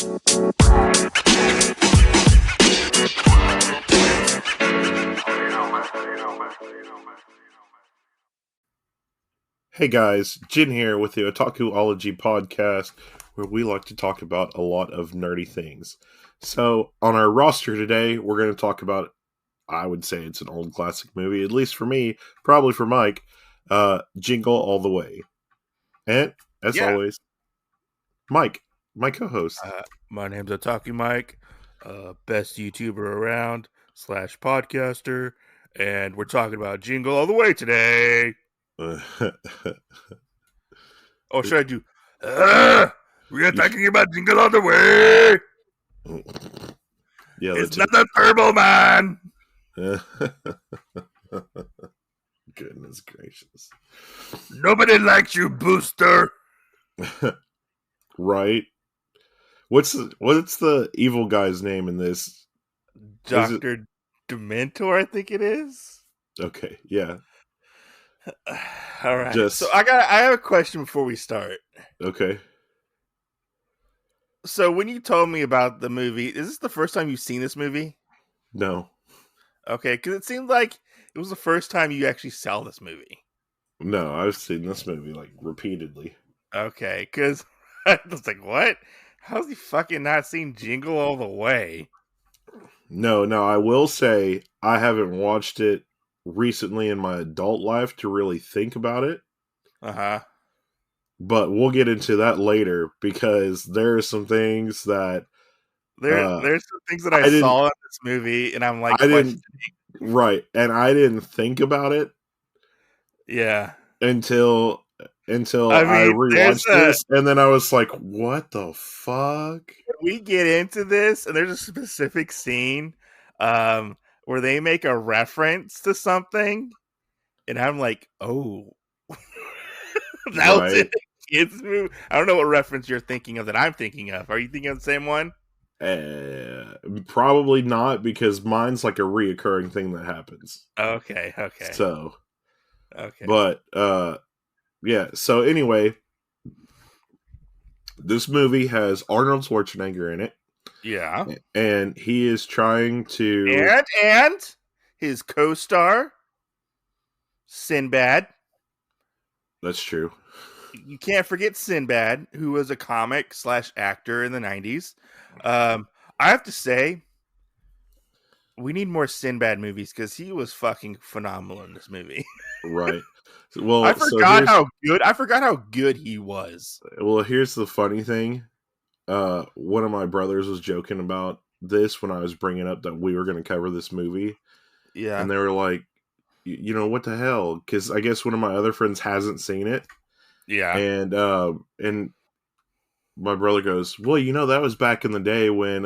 Hey guys, Jin here with the Otakuology podcast, where we like to talk about a lot of nerdy things. So, on our roster today, we're going to talk about, I would say it's an old classic movie, at least for me, probably for Mike, Jingle All the Way. And, as always, Mike, my co-host. My name's Otaku Mike, best YouTuber around / podcaster, and we're talking about Jingle All the Way today. Oh, should I do? We are talking about Jingle All the Way. Yeah, it's not a turbo man. Goodness gracious! Nobody likes you, Booster. Right? What's the evil guy's name in this? Dr. Dementor, I think it is. Okay, yeah. All right. So I have a question before we start. Okay. So when you told me about the movie, is this the first time you've seen this movie? No. Okay, because it seemed like it was the first time you actually saw this movie. No, I've seen this movie like repeatedly. Okay, because I was like, what? How's he fucking not seen Jingle All the Way? No, I will say I haven't watched it recently in my adult life to really think about it. But we'll get into that later because there are some things that there's some things that I saw in this movie, and I'm like, right, and I didn't think about it. Yeah, until I rewatched this, and then I was like, "What the fuck?" We get into this, and there's a specific scene where they make a reference to something, and I'm like, "Oh, that was in a kids' movie." I don't know what reference you're thinking of that I'm thinking of. Are you thinking of the same one? Probably not, because mine's like a reoccurring thing that happens. Okay. So, okay, but yeah. So anyway, this movie has Arnold Schwarzenegger in it. Yeah, and he is trying to and his co-star Sinbad. That's true. You can't forget Sinbad, who was a comic / actor in the 90s. I have to say, we need more Sinbad movies because he was fucking phenomenal in this movie. Right. Well, I forgot how good he was. Well, here's the funny thing. One of my brothers was joking about this when I was bringing up that we were going to cover this movie. Yeah. And they were like, you know, what the hell? Because I guess one of my other friends hasn't seen it. Yeah. And my brother goes, well, you know, that was back in the day when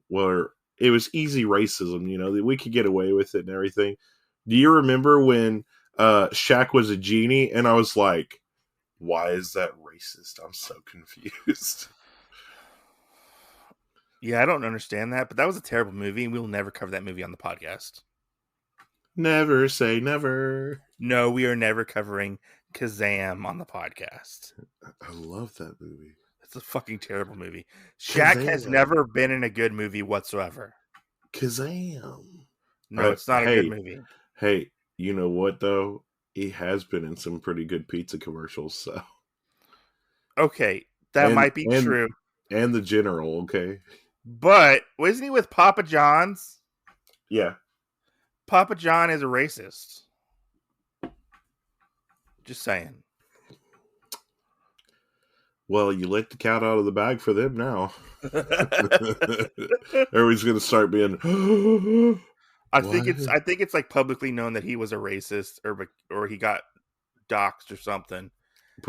where it was easy racism, you know, that we could get away with it and everything. Do you remember when Shaq was a genie? And I was like, why is that racist? I'm so confused. Yeah, I don't understand that, but that was a terrible movie, and we'll never cover that movie on the podcast. Never say never. No, we are never covering Kazam on the podcast. I love that movie. It's a fucking terrible movie. Shaq has never been in a good movie whatsoever. Kazam. No, it's not a good movie. Hey, you know what, though? He has been in some pretty good pizza commercials, so. Okay, that might be true. And the General, okay? But wasn't he with Papa John's? Yeah. Papa John is a racist. Just saying. Well, you let the cat out of the bag for them now. Everybody's going to start being. I think it's like publicly known that he was a racist, or he got doxxed or something.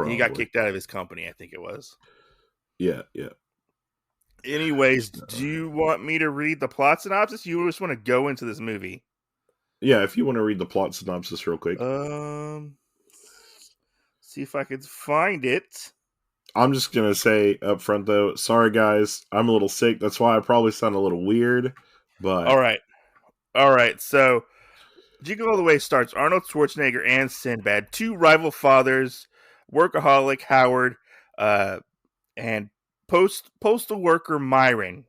He got kicked out of his company, I think it was. Yeah. Anyways, do you want me to read the plot synopsis? You just want to go into this movie? Yeah, if you want to read the plot synopsis real quick. See if I can find it. I'm just going to say up front, though, sorry, guys. I'm a little sick. That's why I probably sound a little weird. But All right. So, Jingle All the Way starts Arnold Schwarzenegger and Sinbad, two rival fathers, Workaholic Howard and postal worker Myron,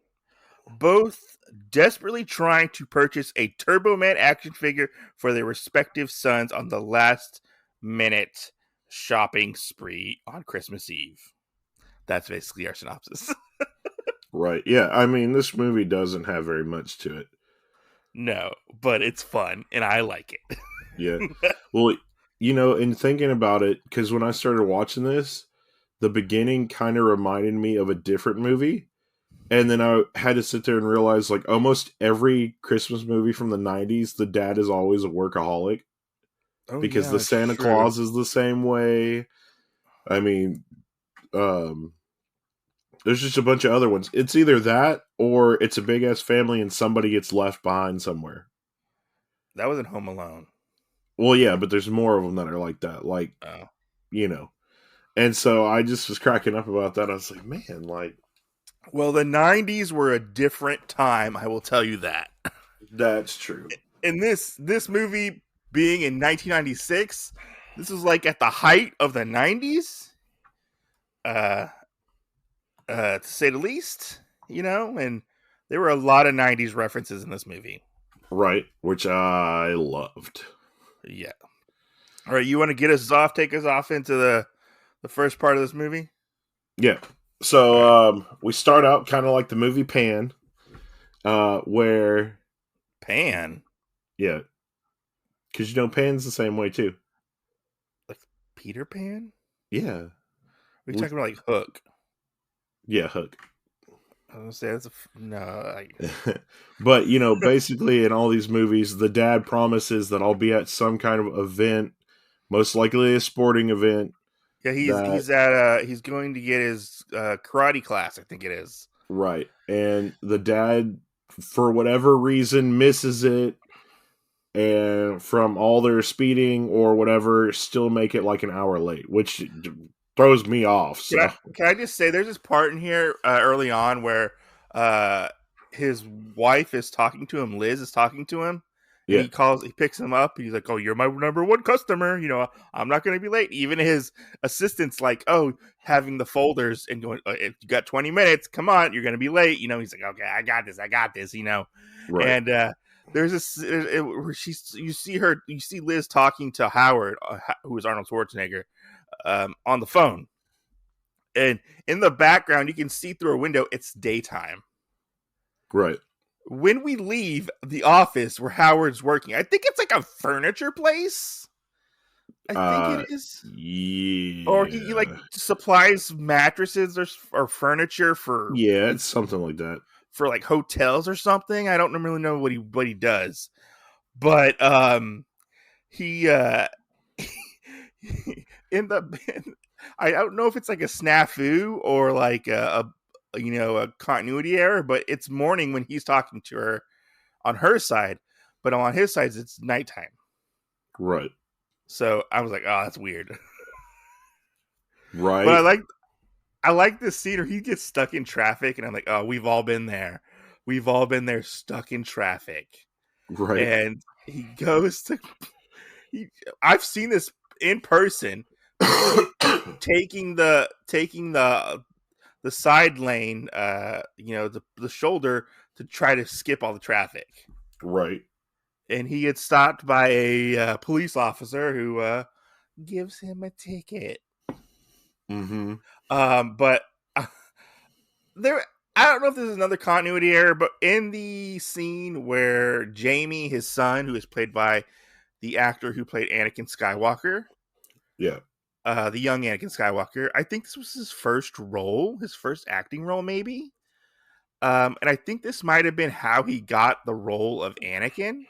both desperately trying to purchase a Turbo Man action figure for their respective sons on the last minute shopping spree on Christmas Eve. That's basically our synopsis. Right. Yeah. I mean, this movie doesn't have very much to it. No, but it's fun and I like it. Yeah. Well, in thinking about it, because when I started watching this, the beginning kind of reminded me of a different movie. And then I had to sit there and realize, like, almost every Christmas movie from the 90s, the dad is always a workaholic. Oh, Because yeah, the that's Santa true. Claus is the same way. I mean, there's just a bunch of other ones. It's either that or it's a big ass family and somebody gets left behind somewhere. That wasn't Home Alone. Well, yeah, but there's more of them that are like that. Like, Oh. And so I just was cracking up about that. I was like, man, like. Well, the 90s were a different time, I will tell you that. That's true. And this movie being in 1996, this was like at the height of the 90s. To say the least, and there were a lot of 90s references in this movie. Right, which I loved. Yeah. All right, you want to take us off into the first part of this movie? Yeah. So we start out kind of like the movie Pan, where Pan? Yeah. Because Pan's the same way too. Like Peter Pan? Yeah. We're talking about like Hook. Yeah, Hook. I was gonna say no. But basically in all these movies, the dad promises that I'll be at some kind of event, most likely a sporting event. Yeah, he's going to get his karate class, I think it is. Right. And the dad, for whatever reason, misses it, and from all their speeding or whatever, still make it like an hour late, which throws me off. So. Can I just say, there's this part in here early on where his wife is talking to him, Liz is talking to him, and he picks him up, and he's like, "Oh, you're my number one customer. I'm not going to be late." Even his assistant's like, "Oh, having the folders and going, if you got 20 minutes, come on, you're going to be late." He's like, "Okay, I got this. Right. And there's this where you see Liz talking to Howard, who is Arnold Schwarzenegger, on the phone. And in the background, you can see through a window, it's daytime. Right. When we leave the office where Howard's working, I think it's like a furniture place. I think it is. Yeah. Or he like supplies mattresses or furniture for. Yeah, it's something like that. For like hotels or something. I don't really know what he does. But he in the I don't know if it's like a snafu or like a continuity error, but it's morning when he's talking to her on her side, but on his side it's nighttime. Right. So I was like, oh, that's weird. Right. But I like this scene where he gets stuck in traffic, and I'm like, oh, we've all been there. We've all been there, stuck in traffic. Right. And he goes to. I've seen this in person. taking the side lane, the shoulder to try to skip all the traffic. Right. And he gets stopped by a police officer who gives him a ticket. Mm-hmm. But I don't know if this is another continuity error, but in the scene where Jamie, his son, who is played by the actor who played Anakin Skywalker. Yeah. The young Anakin Skywalker. I think this was his first acting role, maybe. And I think this might have been how he got the role of Anakin.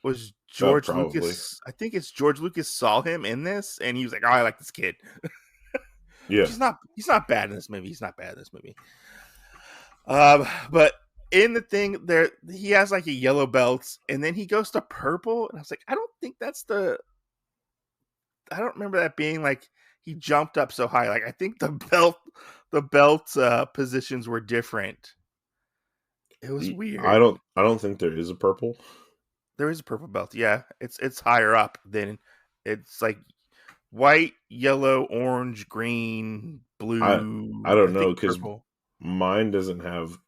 Was George Lucas? I think it's George Lucas saw him in this, and he was like, "Oh, I like this kid." Yeah, he's not bad in this movie. But in the thing there, he has like a yellow belt, and then he goes to purple, and I was like, I don't remember that being like he jumped up so high. Like I think the belt positions were different. It was weird. I don't think there is a purple. There is a purple belt. Yeah, it's higher up than it's like white, yellow, orange, green, I blue, I I don't think know because purple. mine doesn't have,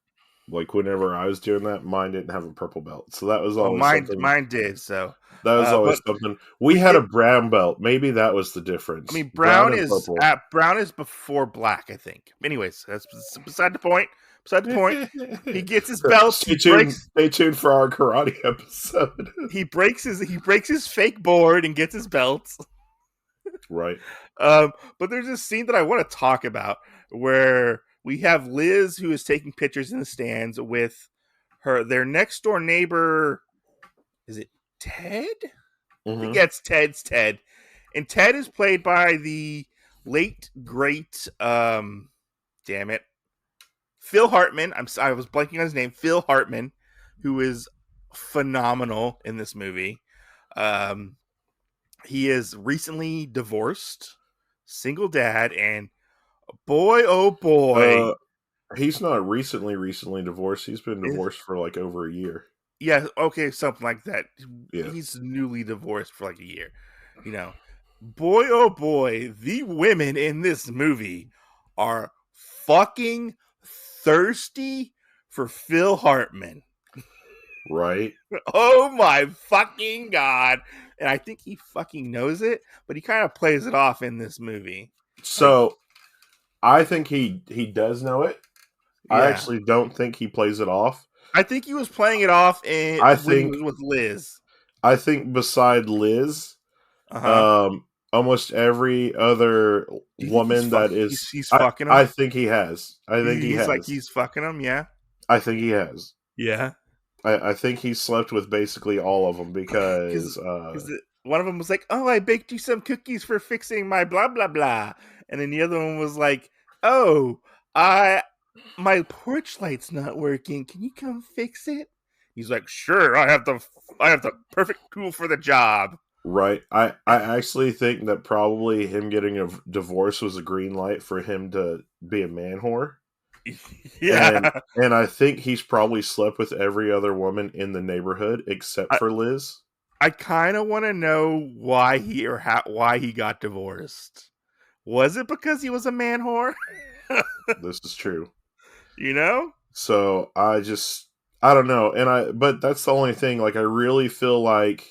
like, whenever I was doing that, mine didn't have a purple belt. So that was Oh, always something. mine did. So, That was always but something. We we had a get. brown belt. Maybe that was the I difference. mean, Brown and purple. brown is before black, I think. Anyways, that's beside the point. Beside the point. He gets his belts. Stay tuned. Stay tuned for our karate episode. He breaks his fake board and gets his belts. Right. But there's this scene that I want to talk about where we have Liz who is taking pictures in the stands with their next door neighbor. Is it Ted? I think Mm-hmm. that's Ted. And Ted is played by the late great damn it, Phil Hartman. I was blanking on his name. Phil Hartman, who is phenomenal in this movie. He is recently divorced, single dad, and boy, oh boy, He's not recently divorced. He's been is, divorced for like over a year. yeah, okay, something like that. Yeah. He's newly divorced for like a year. You know, boy, oh boy, the women in this movie are fucking thirsty for Phil Hartman. Right. Oh my fucking god. And I think he fucking knows it, but he kind of plays it off in this movie. So Like, I think he does know it. I yeah. actually don't think he plays it off. I think he was playing it off when he was with Liz. I think beside Liz, Uh-huh. almost every other Do you think woman that is, he's fucking him? I think he has. I think he He's like has. he's fucking him, yeah? I think he has. Yeah. I think he slept with basically all of them because Because one of them was like, "Oh, I baked you some cookies for fixing my blah blah blah," and then the other one was like, "Oh, my porch light's not working. Can you come fix it?" He's like, "Sure, I have the perfect tool for the job." right. I actually think that probably him getting a divorce was a green light for him to be a man whore. Yeah, And I think he's probably slept with every other woman in the neighborhood except I, for Liz. I kind of want to know why why he got divorced. Was it because he was a man whore? This is true. You know? So I don't know. But that's the only thing. Like, I really feel like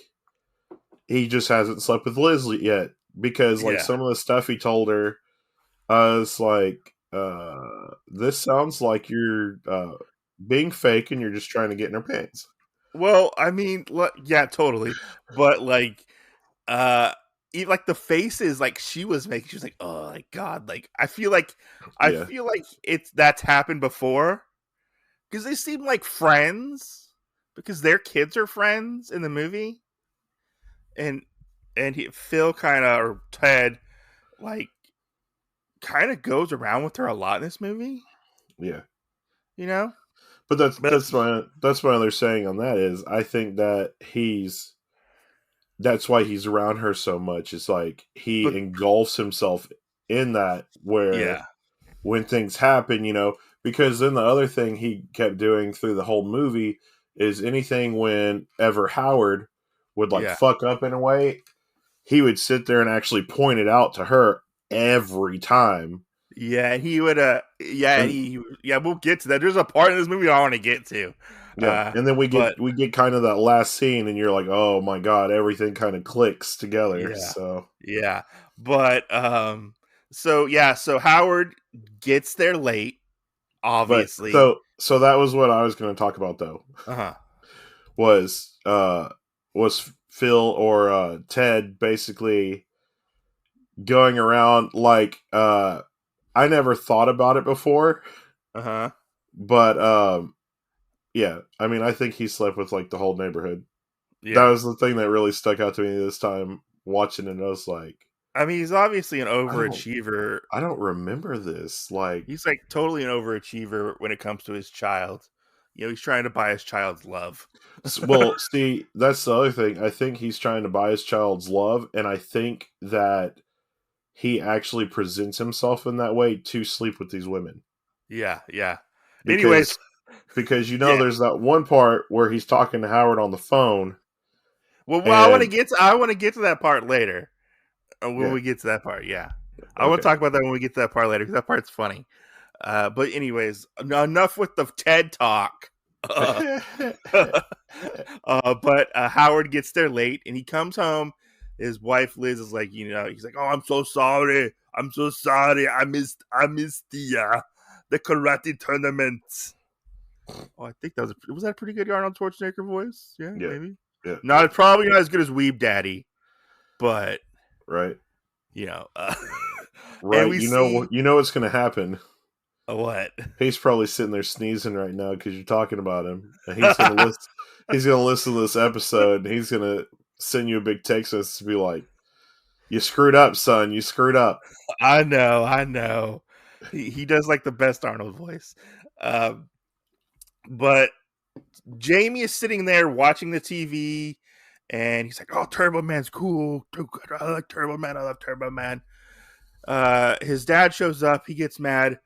he just hasn't slept with Liz yet because, like, Yeah. some of the stuff he told her, it's like, this sounds like you're being fake and you're just trying to get in her pants. Well, I mean, yeah, totally. But like, like the faces like she was making, she was like, "Oh my god!" Like, I Yeah. feel like that's happened before because they seem like friends because their kids are friends in the movie, and Phil kind of or Ted like kind of goes around with her a lot in this movie. Yeah. You know, But but that's my other saying on that is I think that that's why he's around her so much. It's like he but engulfs himself in that where yeah, when things happen, because then the other thing he kept doing through the whole movie is anything whenever Howard would like yeah. fuck up in a way, he would sit there and actually point it out to her every time. Yeah, and he would And we'll get to that. There's a part in this movie I want to get to. yeah, and then But we get kind of that last scene and you're like, "Oh my god, everything kind of clicks together." yeah. So, Yeah. But so Howard gets there late, but obviously. so that was what I was going to talk about though. Uh-huh. Was Phil or Ted basically going around like I never thought about it before, Uh-huh. but yeah, I mean I think he slept with like the whole neighborhood. That Yeah. was the thing that really stuck out to me this time watching it. I was like, I mean, he's obviously an I don't overachiever. I don't remember this. Like, He's like totally an overachiever when it comes to his child. He's trying to buy his child's love. well, see, that's the other thing. I think he's trying to buy his child's love, and I think that he actually presents himself in that way to sleep with these women. Yeah, yeah. Because Anyways, yeah. there's that one part where he's talking to Howard on the phone Well, and I want to get to that part later. When we get to that part, yeah. I Okay. want to talk about that when we get to that part later because that part's funny. But anyways, enough with the TED talk. But Howard gets there late and he comes home. His wife Liz is like, he's like, "Oh, I'm so sorry. I'm so sorry. I missed the karate tournament." Oh, I think that was that a pretty good Arnold Schwarzenegger voice? Yeah, maybe. Yeah. Not probably not as good as Weeb Daddy, but right. Right. And you know what's going to happen. What? He's probably sitting there sneezing right now because you're talking about him, and he's going to listen. He's going to listen to this episode, and he's going to send you a big text message to be like, "You screwed up, son. You screwed up." I know. He does like the best Arnold voice, but Jamie is sitting there watching the TV, and he's like, "Oh, Turbo Man's cool. I like Turbo Man. I love Turbo Man." His dad shows up. He gets mad.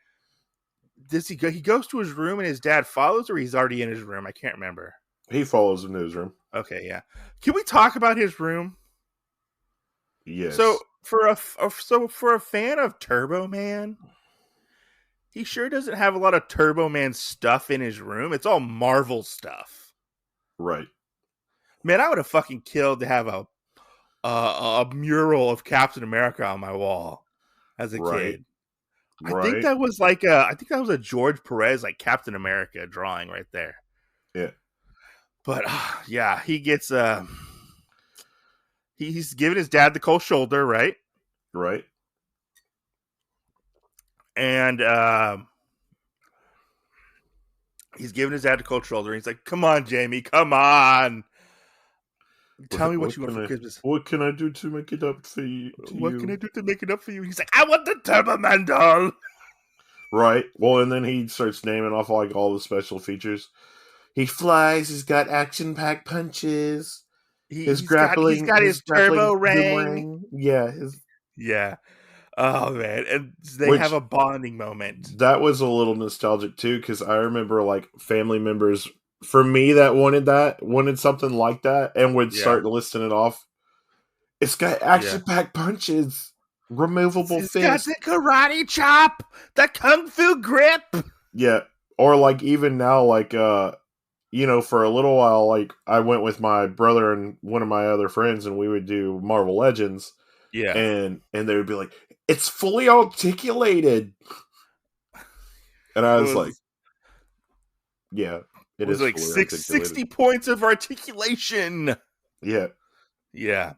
Does he go? He goes to his room, and his dad follows, or he's already in his room. I can't remember. He follows him to his room. Okay, yeah. Can we talk about his room? Yes. So for a fan of Turbo Man, he sure doesn't have a lot of Turbo Man stuff in his room. It's all Marvel stuff. Right. Man, I would have fucking killed to have a mural of Captain America on my wall as a kid. I think that was a George Perez like Captain America drawing right there. Yeah. But yeah, he gets he's giving his dad the cold shoulder, right? Right. And he's giving his dad the cold shoulder. And he's like, "Come on, Jamie, come on. Tell me what you want for Christmas. What can I do to make it up for you? What can I do to make it up for you?" He's like, "I want the Turbo Man doll." Right. Well, and then he starts naming off like all the special features. He flies. He's got action-packed punches. He's got his turbo ring. Yeah. Yeah. Oh man, and they have a bonding moment. That was a little nostalgic too, because I remember like family members for me that wanted something like that, and would start listing it off. It's got action-packed punches, removable fists. It's got the karate chop, the kung fu grip. Yeah, or like even now, like for a little while, like I went with my brother and one of my other friends, and we would do Marvel Legends. Yeah, and they would be like, "It's fully articulated," and I was like, "Yeah, it is like 60 points of articulation." Yeah.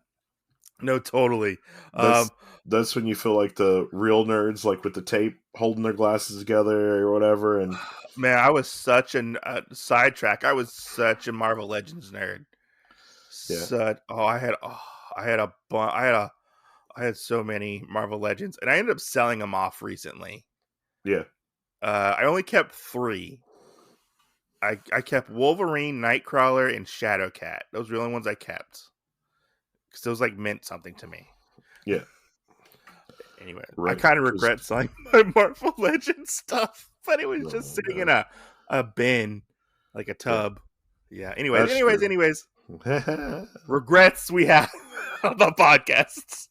No, totally. That's when you feel like the real nerds, like with the tape holding their glasses together or whatever. And man, I was such a sidetrack. I was such a Marvel Legends nerd. Yeah. I had so many Marvel Legends, and I ended up selling them off recently. Yeah. I only kept 3. I kept Wolverine, Nightcrawler, and Shadowcat. Those were the only ones I kept. Because those like meant something to me. Yeah. Anyway, right. I kind of regret selling my Marvel Legends stuff, but it was just sitting in a bin, like a tub. Yeah. Anyways. Regrets we have on the podcasts.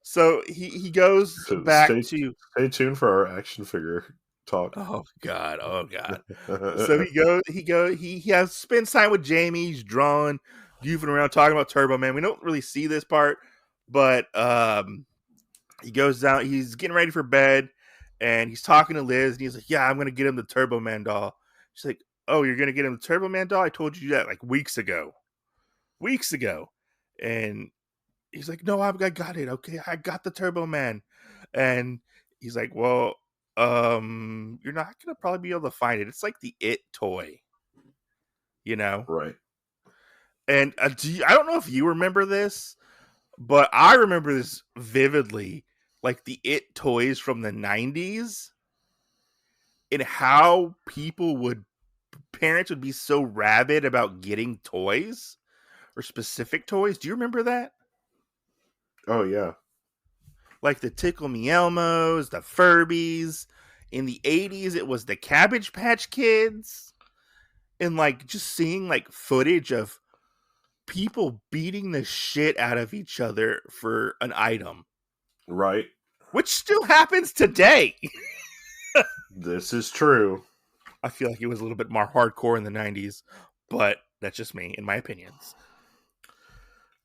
So he goes back to stay tuned for our action figure talk. Oh god. So he has spends time with Jamie. He's drawing, goofing around, talking about Turbo Man. We don't really see this part, but he goes down. He's getting ready for bed, and he's talking to Liz, and he's like, "Yeah, I'm gonna get him the Turbo Man doll." She's like, "Oh, you're gonna get him the Turbo Man doll? I told you that like weeks ago." And he's like, "No, I got it. Okay, I got the Turbo Man." And he's like, "Well, you're not gonna probably be able to find it. It's like the It toy, right?" And I don't know if you remember this, but I remember this vividly, like the It toys from the 90s, and how parents would be so rabid about getting toys or specific toys. Do you remember that? Oh yeah. Like the Tickle Me Elmos, the Furbies. In the 80s, it was the Cabbage Patch Kids. And like just seeing like footage of people beating the shit out of each other for an item, Right. which still happens today. This is true. I feel like it was a little bit more hardcore in the 90s, but that's just me, in my opinions.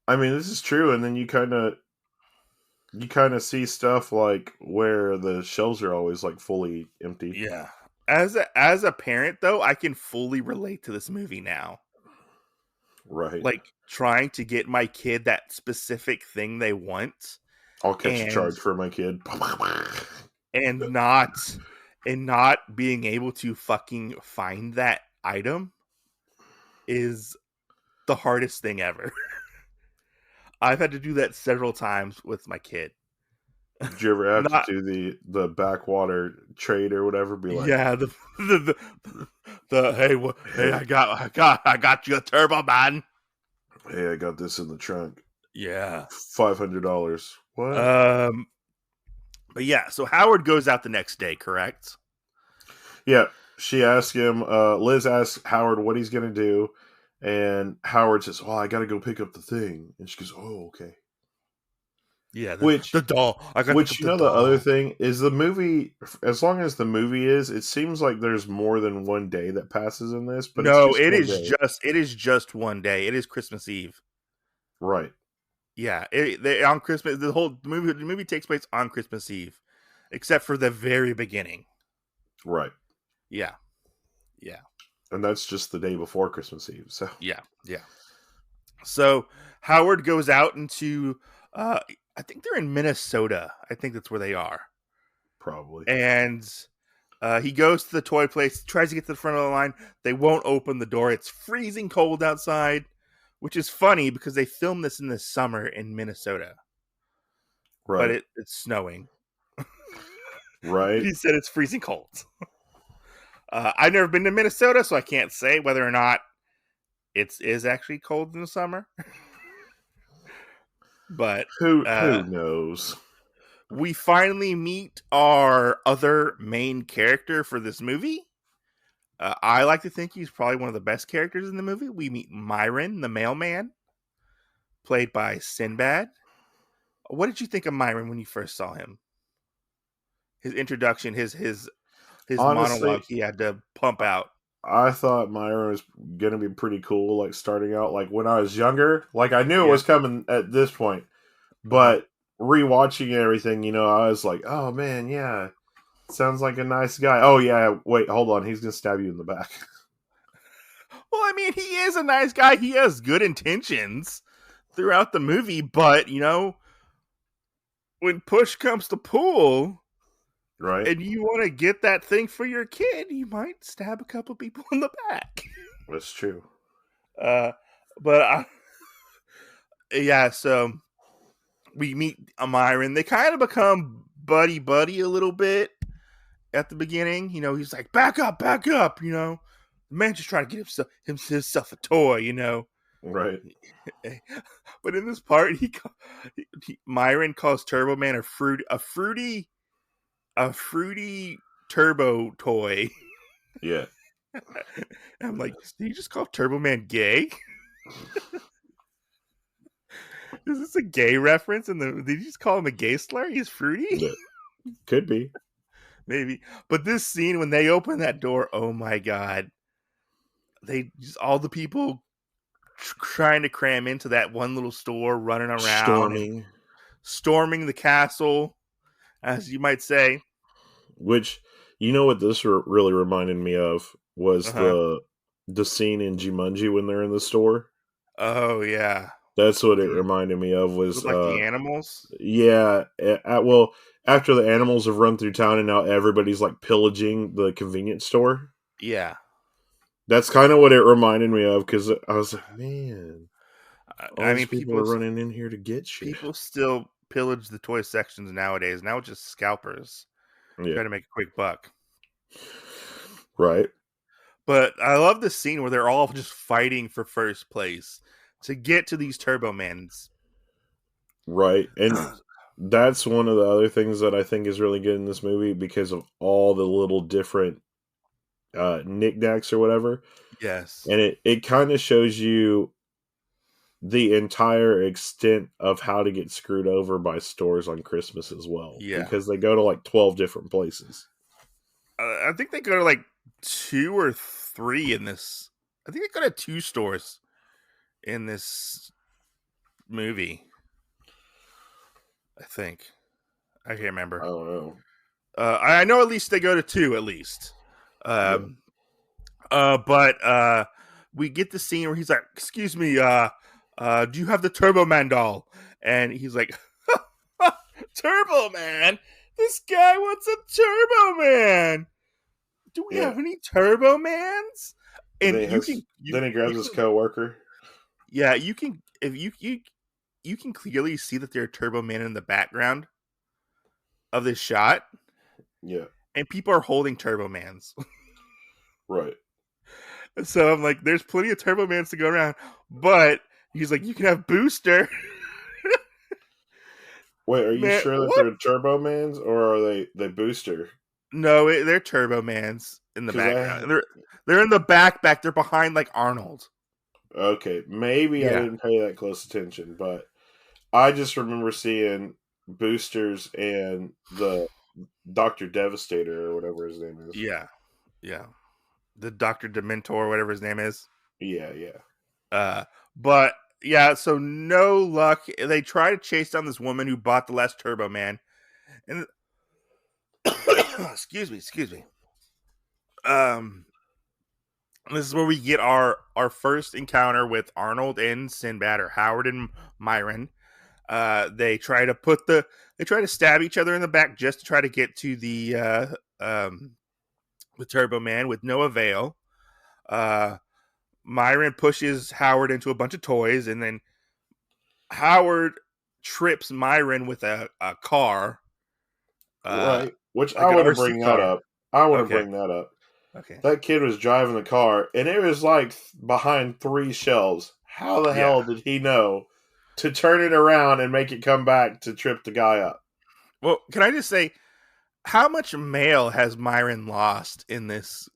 I mean, this is true, and then you kind of see stuff like where the shelves are always like fully empty. Yeah. As a parent, though, I can fully relate to this movie now. Right. Like trying to get my kid that specific thing they want. I'll catch a charge for my kid. And not being able to fucking find that item is the hardest thing ever. I've had to do that several times with my kid. Did you ever have to do the backwater trade or whatever? Be like, yeah, the hey, I got you a Turbo Man. Hey, I got this in the trunk. Yeah, $500. What? But yeah, so Howard goes out the next day, correct? Yeah, she asks him. Liz asks Howard what he's gonna do, and Howard says, "Oh, I gotta go pick up the thing." And she goes, "Oh, okay." Yeah, the doll. The other thing is the movie. As long as the movie is, it seems like there's more than one day that passes in this. But no, it is just one day. It is Christmas Eve. Right. Yeah, on Christmas. The movie takes place on Christmas Eve, except for the very beginning. Right. Yeah. And that's just the day before Christmas Eve. So yeah. So Howard goes out into. I think they're in Minnesota. I think that's where they are. Probably. And he goes to the toy place, tries to get to the front of the line. They won't open the door. It's freezing cold outside, which is funny because they filmed this in the summer in Minnesota. Right. But it's snowing. Right. He said it's freezing cold. I've never been to Minnesota, so I can't say whether or not it is actually cold in the summer. But who knows? We finally meet our other main character for this movie. I like to think he's probably one of the best characters in the movie. We meet Myron the Mailman, played by Sinbad. What did you think of Myron when you first saw him? His introduction, his honestly, monologue he had to pump out. I thought Myron was gonna be pretty cool, like starting out. Like when I was younger, like I knew it was coming at this point, but rewatching everything, I was like, oh man, yeah, sounds like a nice guy. Oh yeah, wait, hold on, he's gonna stab you in the back. Well, I mean, he is a nice guy. He has good intentions throughout the movie, but when push comes to pull. Right. And you want to get that thing for your kid, you might stab a couple people in the back. That's true. So we meet Myron. They kind of become buddy a little bit at the beginning. He's like, back up. The man just trying to get himself a toy, Right. But in this part, Myron calls Turbo Man a fruity turbo toy. Yeah. I'm like, did you just call Turbo Man gay? Is this a gay reference? Did you just call him a gay slur? He's fruity? Yeah. Could be. Maybe. But this scene, when they open that door, oh my God. All the people trying to cram into that one little store, running around. Storming the castle, as you might say. Which, what this really reminded me of was the scene in Jumanji when they're in the store. Oh, yeah. That's what it reminded me of was... like the animals? Yeah. Well, after the animals have run through town and now everybody's like pillaging the convenience store. Yeah. That's kind of what it reminded me of, because I was like, man... people are running in here to get shit. People still pillage the toy sections nowadays. Now it's just scalpers. Yeah. Trying to make a quick buck. Right. But I love the scene where they're all just fighting for first place to get to these Turbo Mans. Right. And that's one of the other things that I think is really good in this movie, because of all the little different knickknacks or whatever. Yes. And it kind of shows you the entire extent of how to get screwed over by stores on Christmas as well, Yeah. because they go to like 12 different places. I think they go to like 2 or 3 in this. I think they go to 2 stores in this movie. I think. I can't remember. I don't know. I know at least they go to 2 at least. But we get the scene where he's like, "Excuse me, do you have the Turbo Man doll?" And he's like, "Turbo Man? This guy wants a Turbo Man. Do we have any Turbo Mans?" And then he grabs his coworker. Yeah, you can if you can clearly see that there's a Turbo Man in the background of this shot. Yeah. And people are holding Turbo Mans. Right. So I'm like, there's plenty of Turbo Mans to go around, but he's like, you can have Booster. Wait, are you sure that they're Turbo Mans or are they Booster? No, they're Turbo Mans in the background. They're in the back. They're behind like Arnold. Okay, maybe I didn't pay that close attention, but I just remember seeing Boosters and the Dr. Devastator or whatever his name is. Yeah. The Dr. Dementor, whatever his name is. Yeah. But yeah, so no luck. They try to chase down this woman who bought the last Turbo Man. And excuse me. This is where we get our first encounter with Arnold and Sinbad, or Howard and Myron. They try to stab each other in the back just to try to get to the Turbo Man with no avail. Myron pushes Howard into a bunch of toys, and then Howard trips Myron with a car. Right. Which like I want to bring that up. Okay. That kid was driving the car, and it was like behind 3 shelves. How the hell did he know to turn it around and make it come back to trip the guy up? Well, can I just say, how much mail has Myron lost in this?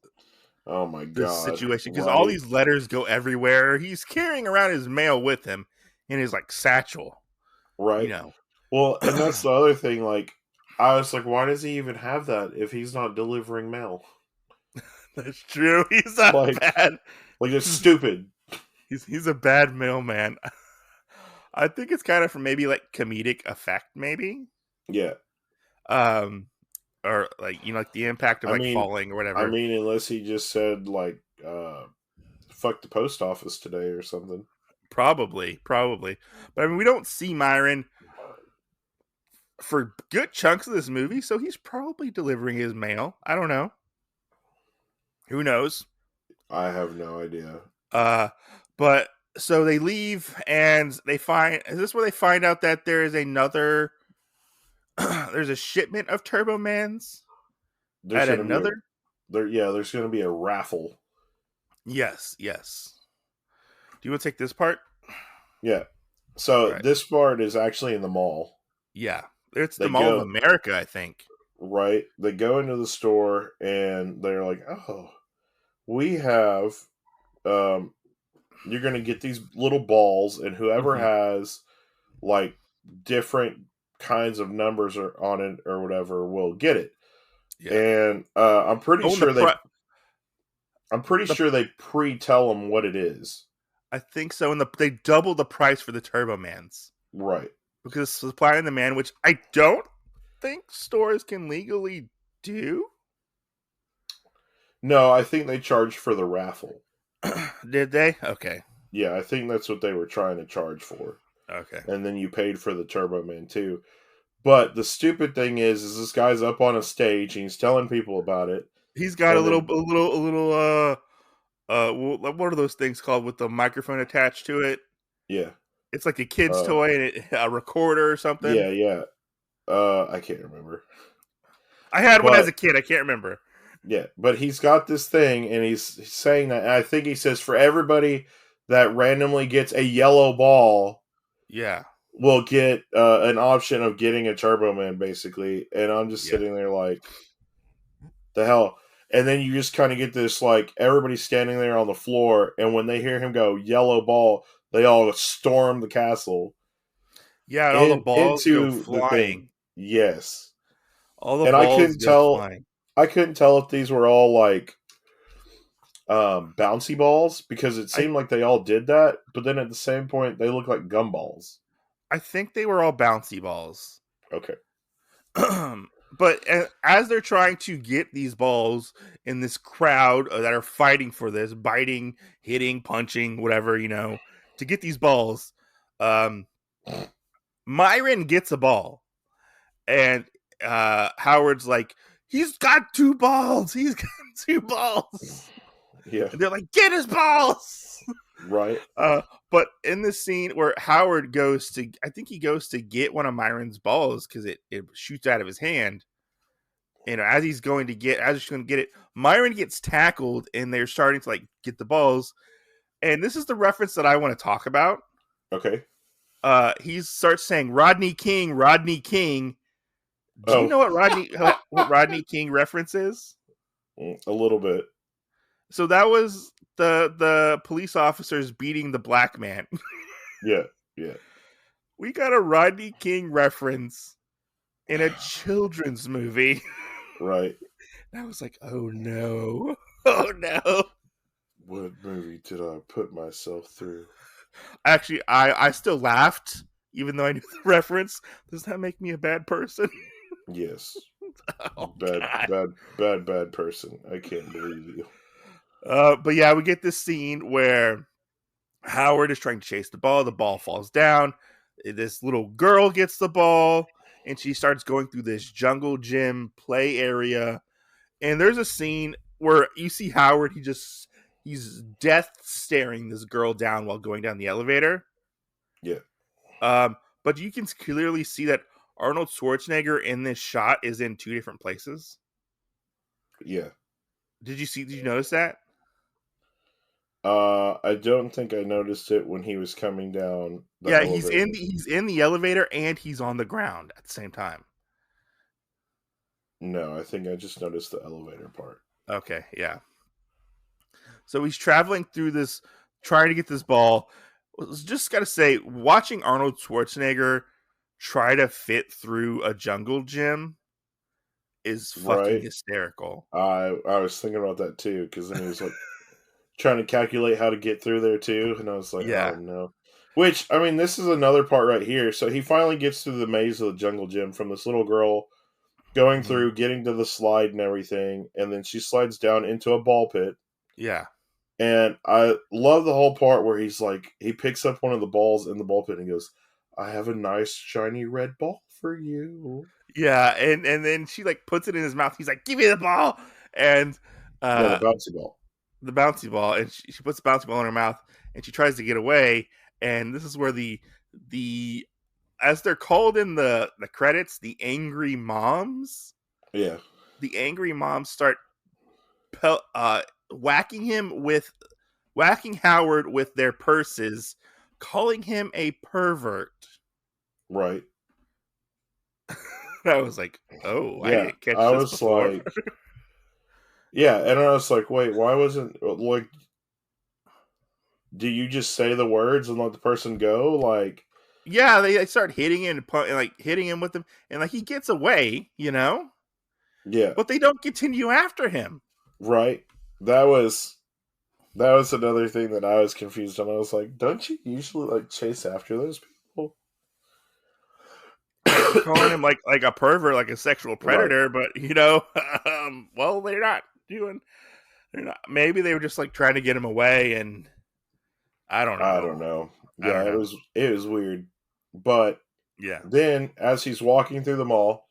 Oh my god! Situation, because all these letters go everywhere. He's carrying around his mail with him in his like satchel, right? You know. Well, and that's the other thing. Like, I was like, why does he even have that if he's not delivering mail? That's true. He's not bad. Like, it's stupid. He's a bad mailman. I think it's kind of for maybe like comedic effect, maybe. Yeah. Or like, you know, like the impact of falling or whatever. I mean, unless he just said like, "Fuck the post office today" or something. Probably. But I mean, we don't see Myron for good chunks of this movie, so he's probably delivering his mail. I don't know. Who knows? I have no idea. But so they leave and they find. Is this where they find out that there is another? There's a shipment of Turbo Mans. There's going to be a raffle. Yes. Do you want to take this part? Yeah. So this part is actually in the mall. Yeah. It's the Mall of America, I think. Right. They go into the store and they're like, "Oh, we have you're going to get these little balls, and whoever has like different kinds of numbers on it or whatever will get it." Yeah. And I'm pretty sure they pre-tell them what it is. I think so, and they double the price for the Turbo Mans. Right. Because supply and demand, which I don't think stores can legally do. No, I think they charged for the raffle. Did they? Okay. Yeah, I think that's what they were trying to charge for. Okay. And then you paid for the Turbo Man too. But the stupid thing is this guy's up on a stage and he's telling people about it. He's got a little what are those things called with the microphone attached to it? Yeah. It's like a kid's toy and a recorder or something. Yeah. I can't remember. I had one as a kid. I can't remember. Yeah, but he's got this thing and he's saying that, and I think he says for everybody that randomly gets a yellow ball, will get an option of getting a Turbo Man, basically. And I'm just sitting there like, the hell? And then you just kind of get this, like, everybody's standing there on the floor, and when they hear him go, yellow ball, they all storm the castle Yeah, and all the balls go into the thing. flying. Yes. All the And balls go flying. I couldn't tell if these were all like bouncy balls because it seemed like they all did that, but then at the same point they look like gumballs. I think they were all bouncy balls. Okay. But as they're trying to get these balls in this crowd that are fighting for this, biting, hitting, punching, whatever, to get these balls, Myron gets a ball. And Howard's like, he's got 2 balls. He's got 2 balls. Yeah. And they're like, get his balls. Right. But in this scene where Howard goes to get one of Myron's balls because it shoots out of his hand. As he's going to get it, Myron gets tackled and they're starting to like get the balls. And this is the reference that I want to talk about. Okay. He starts saying Rodney King, Rodney King. Do you know what Rodney King reference is? A little bit. So that was the police officers beating the black man. Yeah. We got a Rodney King reference in a children's movie. Right. And I was like, oh no. Oh no. What movie did I put myself through? Actually, I still laughed, even though I knew the reference. Does that make me a bad person? Yes. Oh, bad person. I can't believe you. But yeah, we get this scene where Howard is trying to chase the ball. The ball falls down. This little girl gets the ball, and she starts going through this jungle gym play area. And there's a scene where you see Howard. He's death staring this girl down while going down the elevator. Yeah. But you can clearly see that Arnold Schwarzenegger in this shot is in 2 different places. Yeah. Did you notice that? I don't think I noticed it when he was coming down the elevator. he's in the elevator and he's on the ground at the same time. No, I think I just noticed the elevator part. Okay, yeah. So he's traveling through this, trying to get this ball. Just got to say, watching Arnold Schwarzenegger try to fit through a jungle gym is fucking hysterical. I was thinking about that too, because then he was like trying to calculate how to get through there too, and I was like, oh no. Which, I mean, this is another part right here. So he finally gets through the maze of the jungle gym from this little girl going through, getting to the slide and everything, and then she slides down into a ball pit. Yeah. And I love the whole part where he's like, he picks up one of the balls in the ball pit and goes, I have a nice shiny red ball for you. Yeah, and then she like puts it in his mouth. He's like, give me the ball. And the bouncy ball. The bouncy ball. And she puts the bouncy ball in her mouth and she tries to get away. And this is where the as they're called in the credits, the angry moms. Yeah. The angry moms start whacking Howard with their purses, calling him a pervert. Right. I was like, oh, yeah, I didn't catch this before. Like, yeah, and I was like, wait, why wasn't, like, do you just say the words and let the person go? Like, yeah, they start hitting him and like hitting him with them, and like he gets away, Yeah. But they don't continue after him. Right. That was another thing that I was confused on. I was like, don't you usually like chase after those people? Calling him like a pervert, like a sexual predator, right. But well, they're not. Maybe they were just like trying to get him away, and I don't know. Yeah, it was weird, but yeah. Then as he's walking through the mall,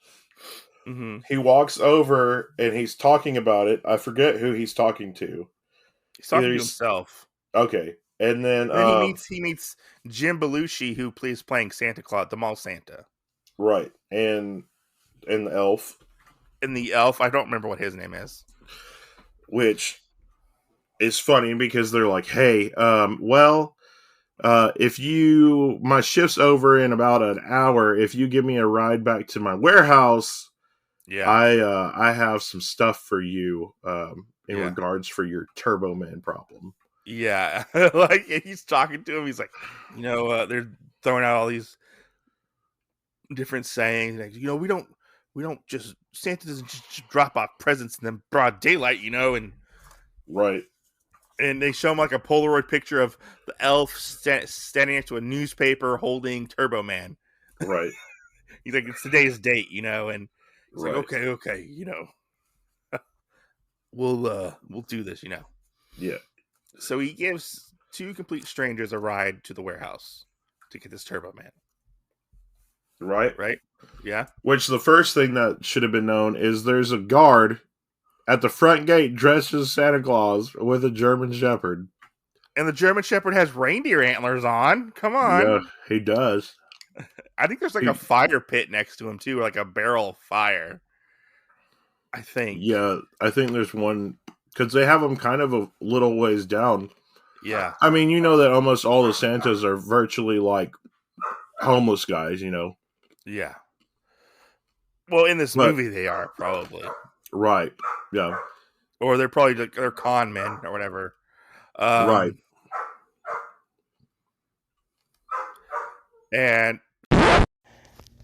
he walks over and he's talking about it. I forget who he's talking to. He's talking to himself. Okay, and then he meets Jim Belushi, who plays playing Santa Claus, the mall Santa. Right, and the elf. And the elf, I don't remember what his name is. Which is funny because they're like, hey, if my shift's over in about an hour, if you give me a ride back to my warehouse, I have some stuff for you in regards for your Turbo Man problem. Yeah, like he's talking to him. He's like, they're throwing out all these different sayings. Like, we don't just Santa doesn't just drop off presents in the broad daylight, and Right. and they show him like a Polaroid picture of the elf standing next to a newspaper holding Turbo Man. Right. He's like, it's today's date, and he's like, Right. okay, we'll do this, Yeah. So he gives two complete strangers a ride to the warehouse to get this Turbo Man. Right. Right? Yeah. Which the first thing that should have been known is there's a guard at the front gate dressed as Santa Claus with a German Shepherd. And the German Shepherd has reindeer antlers on. Come on. Yeah, he does. I think there's like a fire pit next to him too, or like a barrel of fire. I think. Yeah, I think there's one because they have them kind of a little ways down. Yeah. I mean, you know that almost all the Santas are virtually like homeless guys, Yeah. Well, in this movie, they are probably. Right. Yeah. Or they're probably they're con men or whatever. Right. And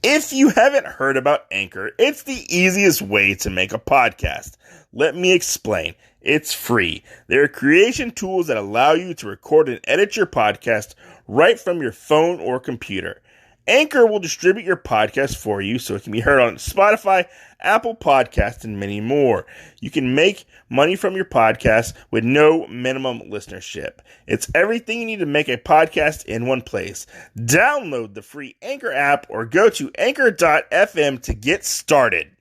if you haven't heard about Anchor, it's the easiest way to make a podcast. Let me explain. It's free. There are creation tools that allow you to record and edit your podcast right from your phone or computer. Anchor will distribute your podcast for you so it can be heard on Spotify, Apple Podcasts, and many more. You can make money from your podcast with no minimum listenership. It's everything you need to make a podcast in one place. Download the free Anchor app or go to anchor.fm to get started.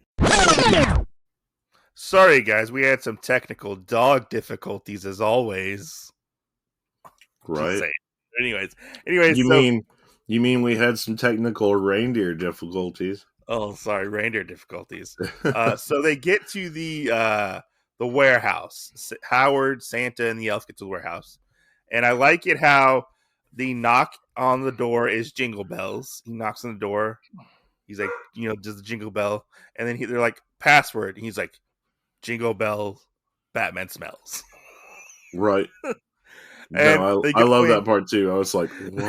Sorry, guys, we had some technical dog difficulties as always. Right. Anyways, You mean we had some technical reindeer difficulties? Oh, sorry, reindeer difficulties. So they get to the warehouse. Howard, Santa, and the elf get to the warehouse, and I like it how the knock on the door is Jingle Bells. He knocks on the door. He's like, does the Jingle Bell, and then they're like password. And he's like, Jingle Bell, Batman smells. Right. No, I love that part too. I was like, what?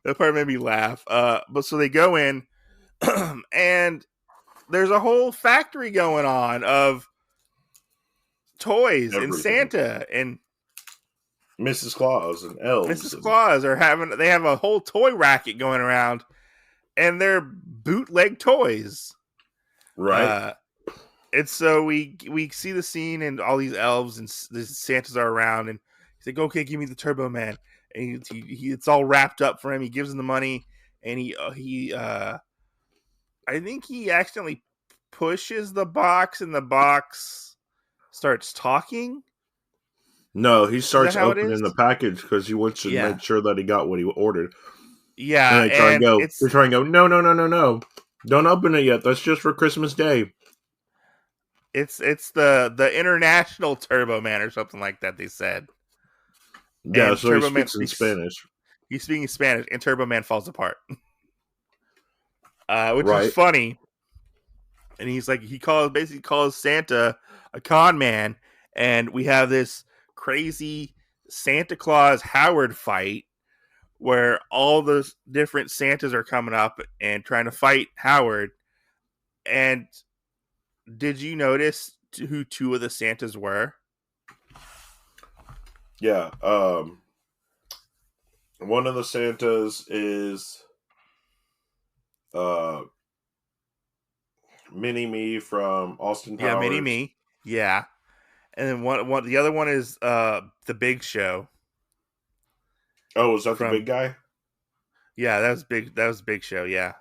That part made me laugh. But so they go in, and there's a whole factory going on of toys and Santa and Mrs. Claus and elves. Mrs. Claus they have a whole toy racket going around, and they're bootleg toys. Right. And so we see the scene, and all these elves and the Santas are around, and he's like, okay, give me the Turbo Man. And he it's all wrapped up for him. He gives him the money, and I think he accidentally pushes the box, and the box starts talking. No, he starts opening the package because he wants to make sure that he got what he ordered. Yeah, and they try and go, no. Don't open it yet. That's just for Christmas Day. It's the international Turbo Man or something like that, they said. Yeah, and so Turbo he speaks in Spanish. He's speaking Spanish, and Turbo Man falls apart. Which is funny. And he's like, basically calls Santa a con man, and we have this crazy Santa Claus Howard fight where all the different Santas are coming up and trying to fight Howard. And did you notice who two of the Santas were? Yeah. One of the Santas is Mini-Me from Austin Powers. Yeah, Mini-Me. Yeah. And then the other one is the Big Show. Oh, is that the big guy? Yeah, that was Big Show, yeah.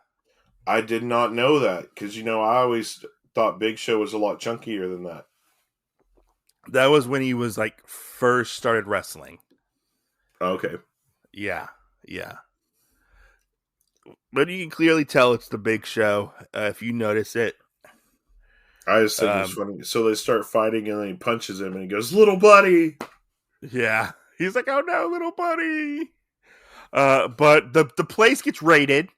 I did not know that because I always thought Big Show was a lot chunkier than that. That was when he was like first started wrestling. Okay. Yeah. But you can clearly tell it's the Big Show if you notice it. I just think it's funny. So they start fighting, and then he punches him, and he goes, "Little buddy." Yeah, he's like, "Oh no, little buddy." But the place gets raided.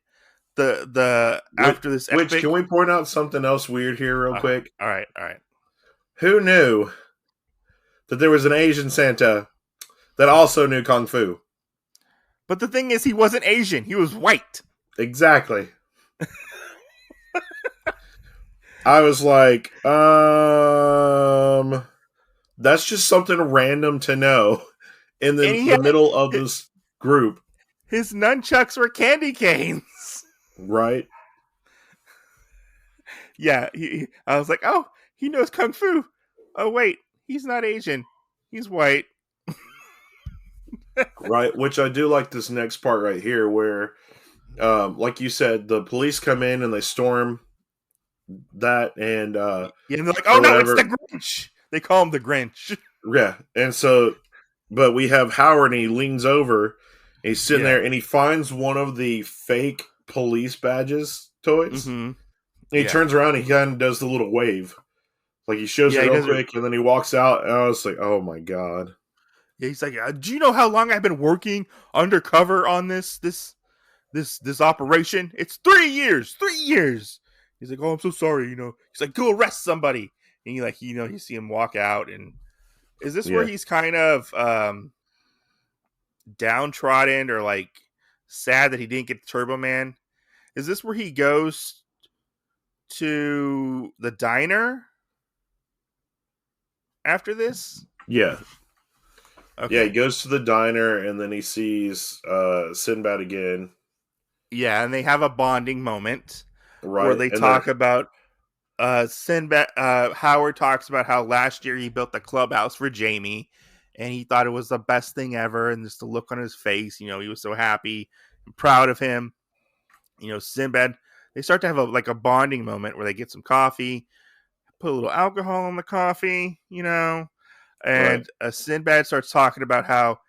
After this epic... Which can we point out something else weird here, real quick? All right. Who knew that there was an Asian Santa that also knew kung fu. But the thing is, he wasn't Asian. He was white. Exactly. I was like, that's just something random to know in And the middle of this group. His nunchucks were candy canes. Right? Yeah, I was like, oh, he knows kung fu. Oh, wait, he's not Asian. He's white. Right, which I do like this next part right here where, like you said, the police come in and they storm that and yeah, and they're like, oh no, it's the Grinch. They call him the Grinch. Yeah, and so, but we have Howard and he leans over, and he's sitting there and he finds one of the fake police badges toys. Mm-hmm. And he turns around and he kind of does the little wave. Like he shows it real quick and then he walks out and I was like, oh my God. Yeah, he's like, do you know how long I've been working undercover on this operation? It's 3 years. 3 years. He's like, oh, I'm so sorry. He's like, go arrest somebody. And you see him walk out. And is this where he's kind of downtrodden or like sad that he didn't get the Turbo Man? Is this where he goes to the diner after this? Yeah. Okay. Yeah, he goes to the diner and then he sees Sinbad again. Yeah, and they have a bonding moment where they talk about Sinbad. Howard talks about how last year he built the clubhouse for Jamie, and he thought it was the best thing ever. And just the look on his face, he was so happy and proud of him. Sinbad. They start to have a bonding moment where they get some coffee, put a little alcohol in the coffee, and Sinbad starts talking about how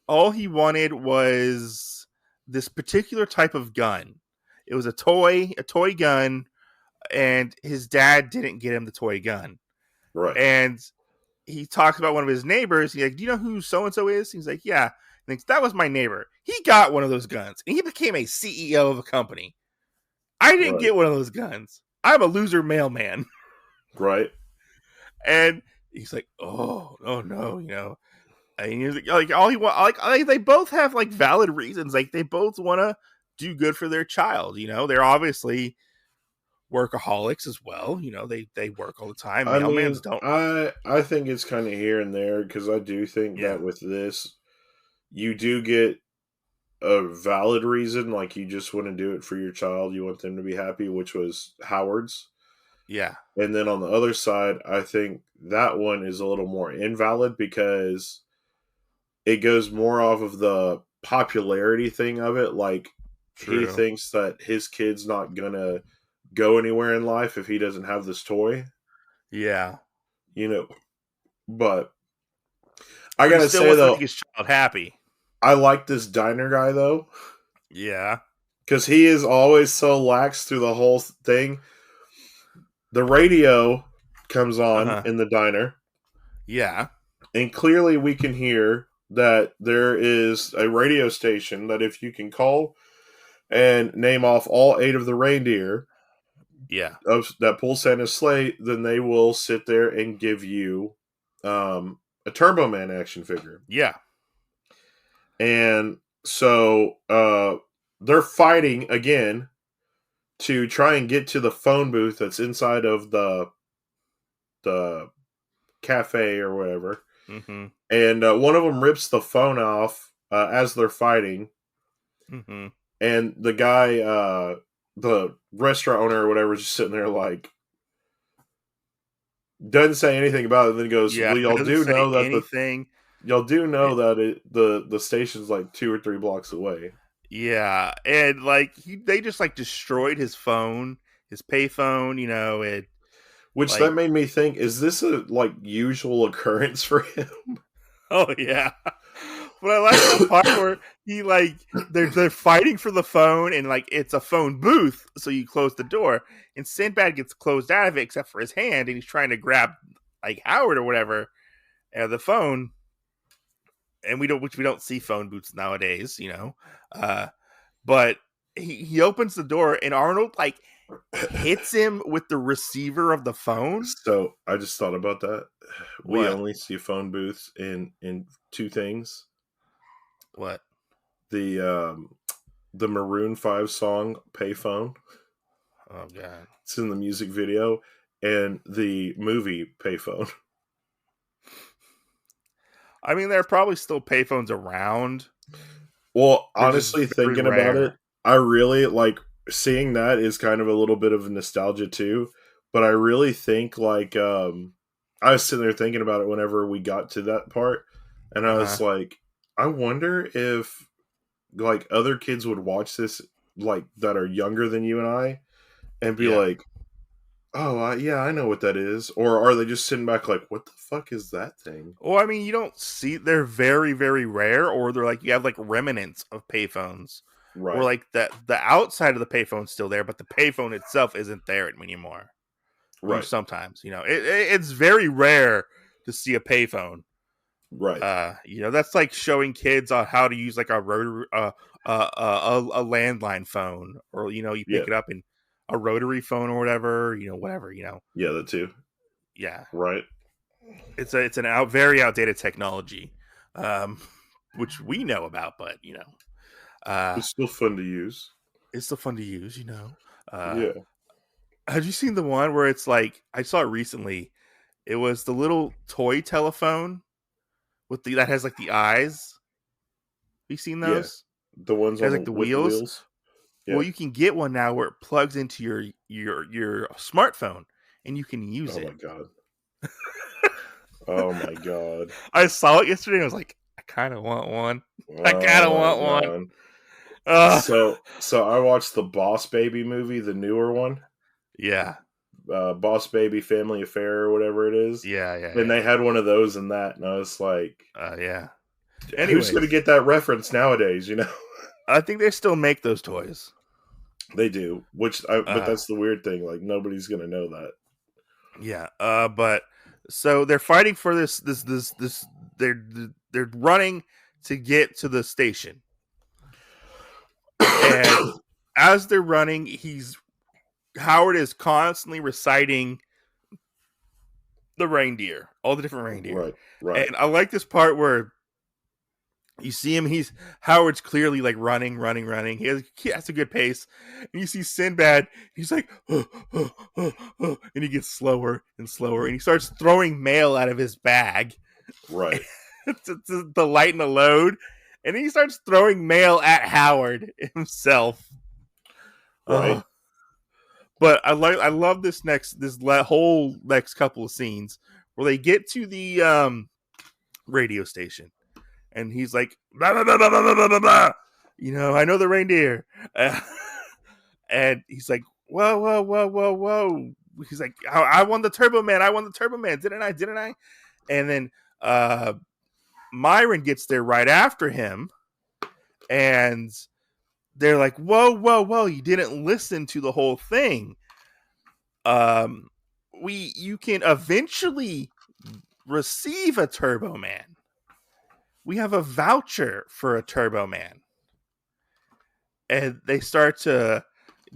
all he wanted was this particular type of gun. It was a toy gun, and his dad didn't get him the toy gun. Right. And he talks about one of his neighbors. He's like, do you know who so-and-so is? He's like, yeah. He thinks, that was my neighbor. He got one of those guns, and he became a CEO of a company. I didn't get one of those guns. I'm a loser mailman. Right. And he's like, oh no, and he's like all he want, like they both have like valid reasons. Like they both want to do good for their child. They're obviously workaholics as well. They work all the time. Mailmans don't. I think it's kind of here and there because I do think that with this, you do get a valid reason. Like you just want to do it for your child. You want them to be happy, which was Howard's. Yeah. And then on the other side, I think that one is a little more invalid because it goes more off of the popularity thing of it. Like he thinks that his kid's not gonna go anywhere in life if he doesn't have this toy. Yeah. But I gotta say though, make his child happy. I like this diner guy though. Yeah. Because he is always so lax through the whole thing. The radio comes on in the diner. Yeah. And clearly we can hear that there is a radio station that if you can call and name off all 8 of the reindeer that pull Santa's sleigh, then they will sit there and give you a Turbo Man action figure. Yeah. And so they're fighting again to try and get to the phone booth that's inside of the cafe or whatever. Mm-hmm. And one of them rips the phone off as they're fighting. Mm-hmm. And the guy, the restaurant owner or whatever, is just sitting there like, doesn't say anything about it. And then goes, well, y'all do know that y'all do know that the station's like 2 or 3 blocks away. Yeah, and like they just like destroyed his phone, his pay phone, which that made me think: is this a like usual occurrence for him? Oh yeah, but I like the part where he like they're fighting for the phone, and like it's a phone booth, so you close the door, and Sinbad gets closed out of it except for his hand, and he's trying to grab like Howard or whatever, the phone. And we don't see phone booths nowadays, but he opens the door and Arnold like hits him with the receiver of the phone. So I just thought about that. We only see phone booths in 2 things: What? The Maroon 5 song Payphone. Oh god. It's in the music video, and the movie Payphone. I mean, there are probably still payphones around. Well, They're just honestly, very thinking about it, rare. I really like seeing that is kind of a little bit of nostalgia too. But I really think I was sitting there thinking about it whenever we got to that part, and I Uh-huh. was like, I wonder if like other kids would watch this like that are younger than you and I, and be Yeah. like, oh yeah, I know what that is, or are they just sitting back like, what the fuck is that thing? Well, I mean, you don't see, they're very, very rare, or they're like, you have like remnants of payphones, or Right, like the outside of the payphone's still there, but the payphone itself isn't there anymore. You right, sometimes, it's very rare to see a payphone. right. That's like showing kids on how to use like a rotary, a landline phone, or you Yeah, pick it up in a rotary phone or whatever, whatever, yeah, that too. yeah. Right. It's an very outdated technology, um, which we know about, but uh, It's still fun to use. it's still fun to use. Uh, Yeah. have you seen the one where it's like, I saw it recently? It was the little toy telephone with that has like the eyes. Have you seen Yeah. those? The ones It has on like the with the wheels. wheels. Well, Yeah. you can get one now where it plugs into your smartphone and you can use Oh it. my god. Oh my god. I saw it yesterday and I was like, I kind of want one. I kind of Oh my want one. god. Uh, So I watched the Boss Baby movie, the newer one. yeah. Boss Baby Family Affair or whatever it is. Yeah, yeah, And they yeah. had one of those in that, and I was like, Yeah. who's gonna Anyways, get that reference nowadays, you know? I think they still make those toys. They do. But Uh, that's the weird thing, like nobody's gonna know that. yeah. But so they're fighting for this. They're running to get to the station, and as they're running, Howard is constantly reciting the reindeer, all the different reindeer, Right, right. and I like this part where you see him. Howard's clearly like running. He has a good pace. And you see Sinbad. He's like, and he gets slower and slower, and he starts throwing mail out of his bag Right. to lighten the load. And he starts throwing mail at Howard himself. Right. But I love whole next couple of scenes where they get to the radio station. And he's like, blah, blah, blah, blah, blah, blah, blah, blah. I know the reindeer. And he's like, whoa, whoa, whoa, whoa, whoa. He's like, I won the Turbo Man. I won the Turbo Man. Didn't I? And then Myron gets there right after him. And they're like, whoa, whoa, whoa. You didn't listen to the whole thing. You can eventually receive a Turbo Man. We have a voucher for a Turbo Man. And they start to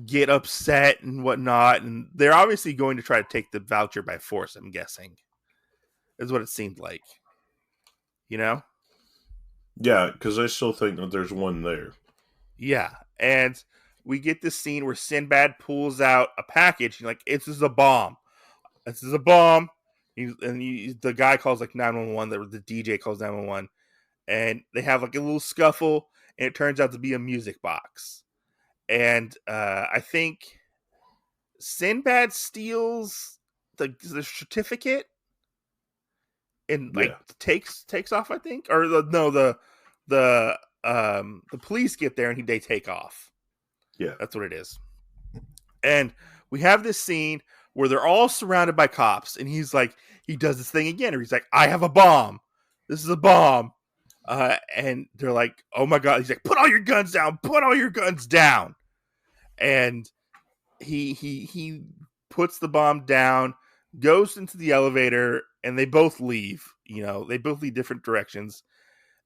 get upset and whatnot. And they're obviously going to try to take the voucher by force, I'm guessing. Is what it seemed like. Yeah, because I still think that there's one there. Yeah. And we get this scene where Sinbad pulls out a package. He's like, this is a bomb. This is a bomb. The guy calls like 911. The DJ calls 911. And they have like a little scuffle, and it turns out to be a music box. And I think Sinbad steals the certificate and like Yeah. takes off. I think, or the police get there and they take off. Yeah. That's what it is. And we have this scene where they're all surrounded by cops, and he does this thing again, or he's like, I have a bomb. This is a bomb. And they're like, oh my god. He's like, put all your guns down. Put all your guns down. And he puts the bomb down, goes into the elevator, and they both leave. They both leave different directions.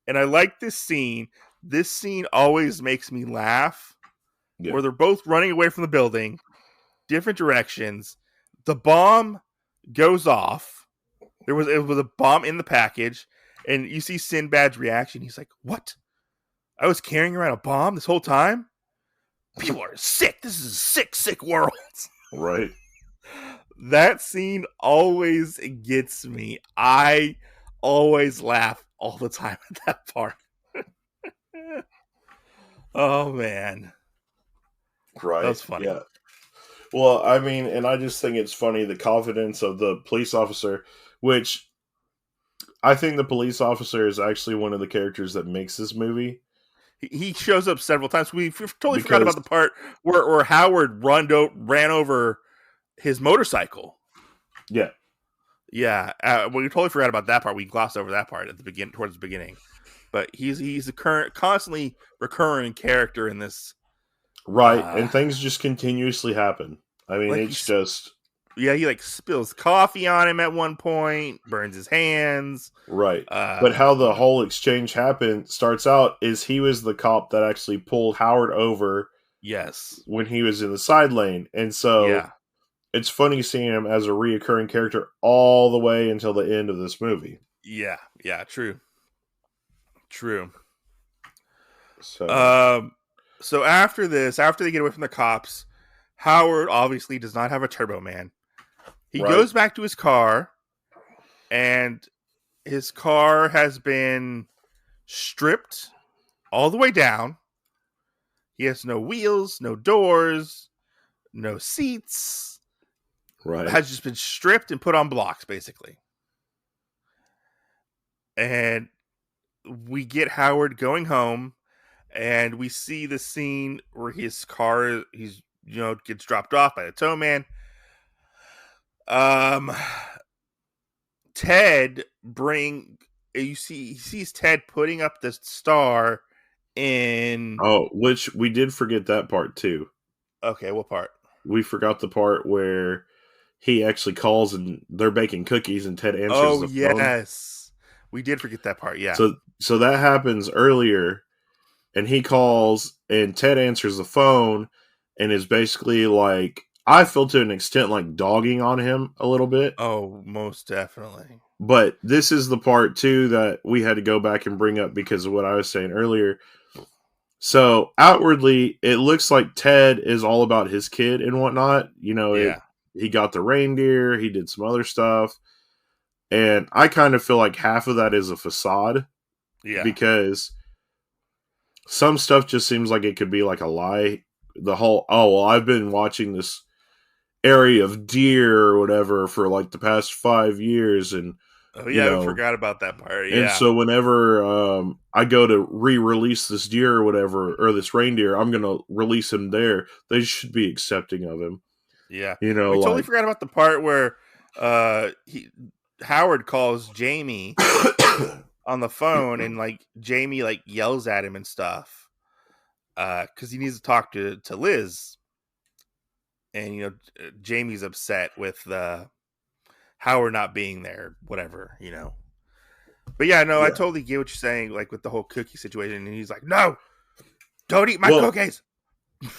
And I like this scene. This scene always makes me laugh. Yeah. Where they're both running away from the building, different directions. The bomb goes off. It was a bomb in the package. And you see Sinbad's reaction. He's like, what? I was carrying around a bomb this whole time. People are sick. This is a sick, sick world. Right. That scene always gets me. I always laugh all the time at that part. Oh man, that Right. was funny. Yeah. Well, I mean, and I just think it's funny the confidence of the police officer, which I think the police officer is actually one of the characters that makes this movie. He shows up several times. We totally forgot Because about the part where Howard ran over his motorcycle. yeah, Yeah, we totally forgot about that part. We glossed over that part at the towards the beginning. But he's a constantly recurring character in this. right, and things just continuously happen. I mean, Like it's just he like spills coffee on him at one point, burns his hands. right. But how the whole exchange happened starts out is he was the cop that actually pulled Howard over. Yes, when he was in the side lane, and so yeah, it's funny seeing him as a reoccurring character all the way until the end of this movie. yeah, true. So, So after this, after they get away from the cops, Howard obviously does not have a Turbo Man. He right. goes back to his car, and his car has been stripped all the way down. He has no wheels, no doors, no seats. Right. It has just been stripped and put on blocks, basically. And we get Howard going home, and we see the scene where his car gets dropped off by the tow man. Ted he sees Ted putting up the star in. Oh, which we did forget that part too. Okay, what part? We forgot the part where he actually calls and they're baking cookies and Ted answers the phone. Yes. We did forget that part, yeah. So that happens earlier, and he calls and Ted answers the phone and is basically like, I feel to an extent like dogging on him a little bit. Oh, most definitely. But this is the part too that we had to go back and bring up because of what I was saying earlier. So outwardly, it looks like Ted is all about his kid and whatnot. He got the reindeer, he did some other stuff. And I kind of feel like half of that is a facade. Yeah. Because some stuff just seems like it could be like a lie. The whole, I've been watching this area of deer or whatever for like the past 5 years. And we forgot about that part. And so whenever I go to re-release this deer or whatever, or this reindeer, I'm going to release him there. They should be accepting of him. Yeah. We totally forgot about the part where Howard calls Jamie on the phone and like Jamie like yells at him and stuff because he needs to talk to Liz. And, Jamie's upset with Howard not being there, whatever, But yeah, no, I totally get what you're saying, like with the whole cookie situation. And he's like, no, don't eat my cookies.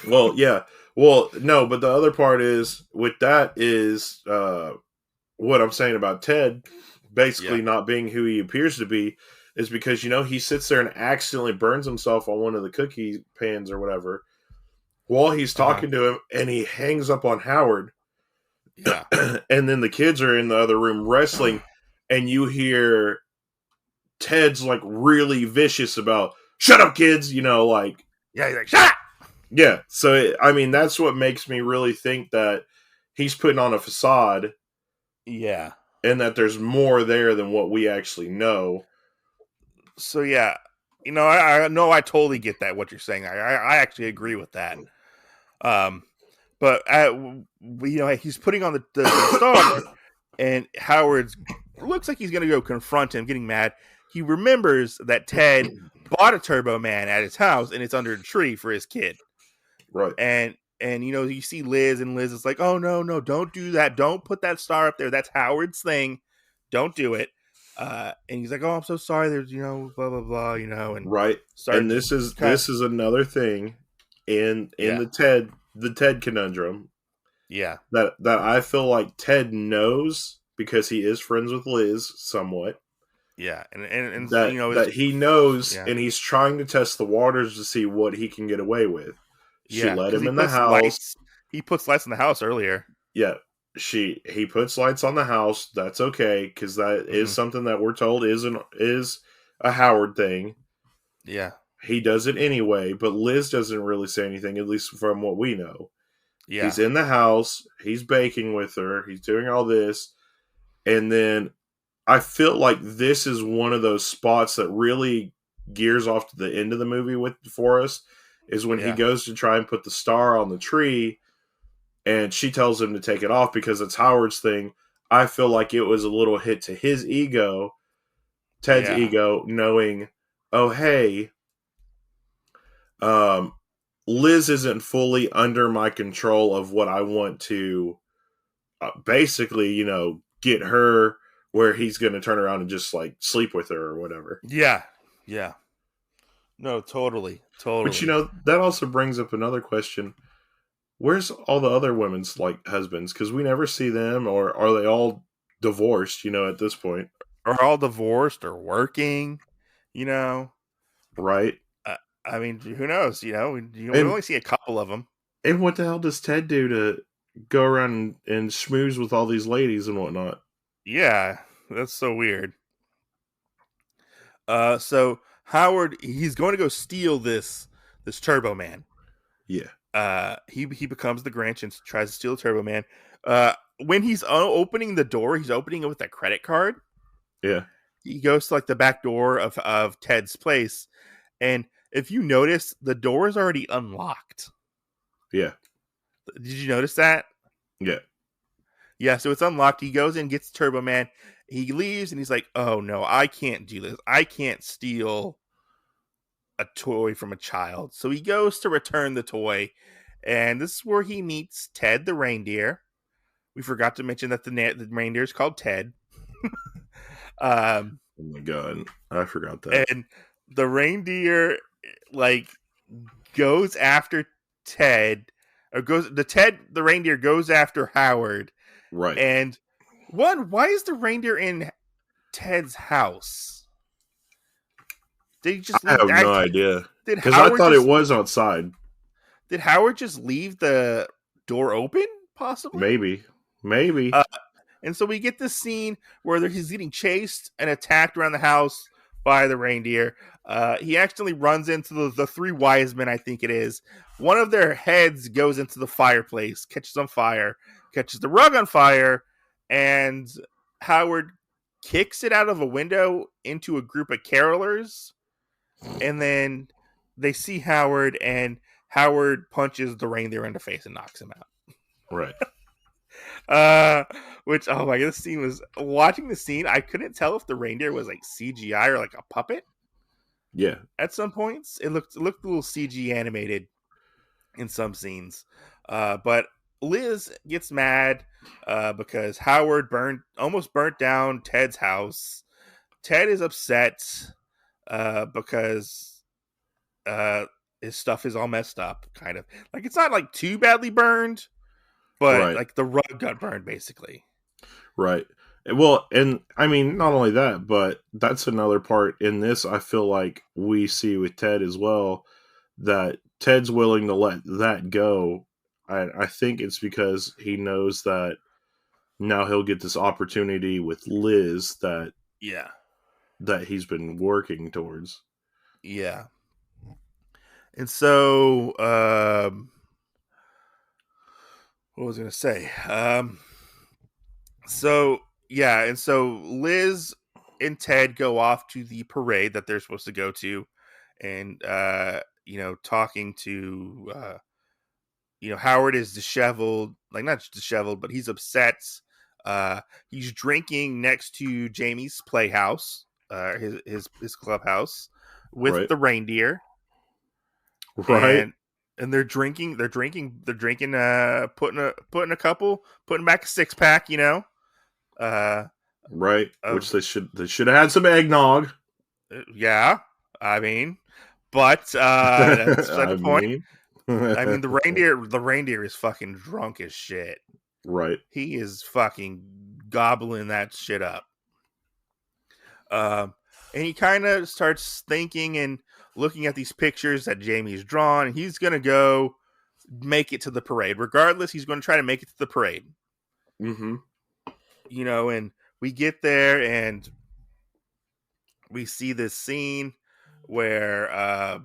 Well, yeah. Well, no, but the other part is with that is what I'm saying about Ted basically not being who he appears to be is because, he sits there and accidentally burns himself on one of the cookie pans or whatever while he's talking to him, and he hangs up on Howard. Yeah. And then the kids are in the other room wrestling, and you hear Ted's like really vicious about, shut up, kids, like. Yeah, he's like, shut up! Yeah, so, that's what makes me really think that he's putting on a facade. Yeah. And that there's more there than what we actually know. So, yeah. I know I totally get that, what you're saying. I actually agree with that. But he's putting on the star, and Howard looks like he's going to go confront him, getting mad. He remembers that Ted bought a Turbo Man at his house, and it's under a tree for his kid. Right. And you see Liz, and Liz is like, oh, no, don't do that. Don't put that star up there. That's Howard's thing. Don't do it. And he's like, oh, I'm so sorry. There's, blah, blah, blah, and right. And this is another thing in the Ted conundrum. Yeah. That I feel like Ted knows because he is friends with Liz somewhat. Yeah, and that you know, that he knows, yeah, and he's trying to test the waters to see what he can get away with. She yeah, let because him in the house. he puts lights in the house earlier. Yeah, he puts lights on the house. That's okay, because that is Hmm. something that we're told is a Howard thing. Yeah, He does it anyway, but Liz doesn't really say anything, at least from what we know. yeah, He's in the house, he's baking with her, he's doing all this, and then I feel like this is one of those spots that really gears off to the end of the movie for us, is when he yeah, goes to try and put the star on the tree, and she tells him to take it off because it's Howard's thing. I feel like it was a little hit to his ego, Ted's yeah, ego, knowing, oh hey, um, Liz isn't fully under my control of what I want to basically, get her where he's going to turn around and just like sleep with her or whatever. yeah, yeah. No, totally, But totally. that also brings up another question. Where's all the other women's like husbands? Because we never see them, or are they all divorced, at this point? Or all divorced or working, you know. Right? Uh, I mean, who knows? We And only see a couple of them. and what the hell does Ted do to go around and schmooze with all these ladies and whatnot? Yeah, that's so weird. So Howard, he's going to go steal this Turbo Man. Yeah. He becomes the Grinch and tries to steal the Turbo Man. When he's opening the door, he's opening it with a credit card. Yeah. He goes to like the back door of Ted's place, and if you notice, the door is already unlocked. Yeah. Did you notice that? Yeah. Yeah, so it's unlocked. He goes in, gets Turbo Man. He leaves, and he's like, "Oh no, I can't do this. I can't steal a toy from a child." So he goes to return the toy, and this is where he meets Ted the reindeer. We forgot to mention that the reindeer is called Ted. um, Oh my god. I forgot that. and the reindeer like goes after Ted, or goes the reindeer goes after Howard. Right. And why is the reindeer in Ted's house? Did he just I leave? have no idea. Did Because I Howard thought it just was outside. did Howard just leave the door open? Possibly. Maybe. Maybe. Uh, and so we get this scene where he's getting chased and attacked around the house by the reindeer. He accidentally runs into the three wise men, I think it is. One of their heads goes into the fireplace, catches on fire, catches the rug on fire, and Howard kicks it out of a window into a group of carolers. And then they see Howard, and Howard punches the reindeer in the face and knocks him out. Right. Which, oh my god, this scene was, watching the scene, I couldn't tell if the reindeer was like CGI or like a puppet. Yeah. At some points it looked a little CG animated in some scenes. But Liz gets mad because Howard almost burnt down Ted's house. Ted is upset because his stuff is all messed up, kind of. Like, it's not like too badly burned, but Right. like the rug got burned basically. Right. Well, and I mean, not only that, but that's another part in this. I feel like we see with Ted as well, that Ted's willing to let that go. I think it's because he knows that now he'll get this opportunity with Liz Yeah. that he's been working towards. Yeah. And so, what was I going to say? So, yeah. And so Liz and Ted go off to the parade that they're supposed to go to, and, talking to, Howard is disheveled, like, not just disheveled, but he's upset. He's drinking next to Jamie's playhouse, his clubhouse, with Right. the reindeer. Right. And they're drinking, putting back a six pack, Right. of, Which they should have had some eggnog. yeah, I mean, but that's beside I the point. mean. I mean, the reindeer is fucking drunk as shit. Right. He is fucking gobbling that shit up. Um, and he kind of starts thinking and looking at these pictures that Jamie's drawn, and he's gonna go make it to the parade. Regardless, he's going to try to make it to the parade. Mm-hmm. And we get there and we see this scene where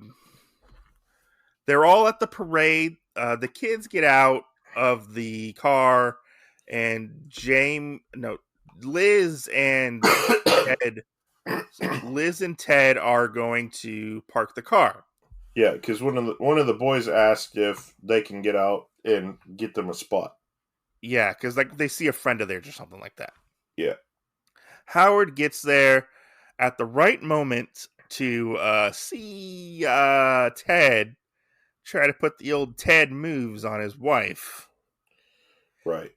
they're all at the parade. The kids get out of the car, and Liz and Ted. Liz and Ted are going to park the car. Yeah, because one of the boys asked if they can get out and get them a spot. Yeah, because like they see a friend of theirs or something like that. Yeah. Howard gets there at the right moment to see Ted try to put the old Ted moves on his wife. Right.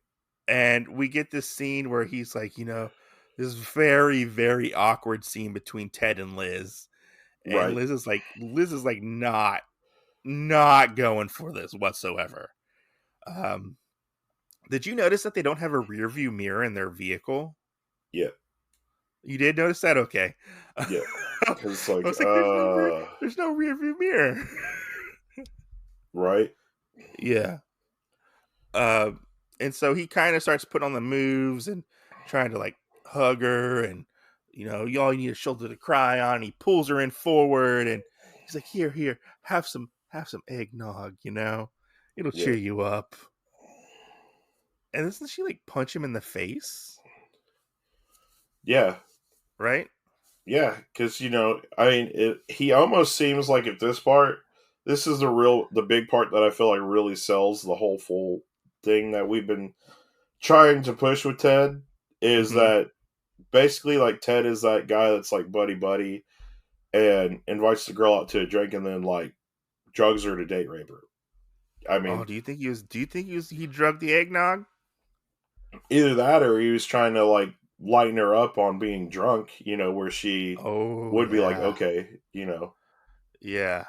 And we get this scene where he's like, this very, very awkward scene between Ted and Liz. And right. Liz is like not going for this whatsoever. Did you notice that they don't have a rear view mirror in their vehicle? Yeah. You did notice that? Okay. Yeah. It's like, there's no rear view mirror. Right. Yeah. And so he kind of starts putting on the moves and trying to like hug her, and y'all need a shoulder to cry on. He pulls her in forward, and he's like, "Here, have some eggnog. It'll cheer you up." And doesn't she like punch him in the face? Yeah. Right. Yeah, because he almost seems like at this part, this is the big part that I feel like really sells the whole full thing that we've been trying to push with Ted, is that basically like Ted is that guy that's like buddy and invites the girl out to a drink and then like drugs her to date rape her. I mean, do you think he drugged the eggnog? Either that or he was trying to like lighten her up on being drunk, where she would be like, okay, Yeah.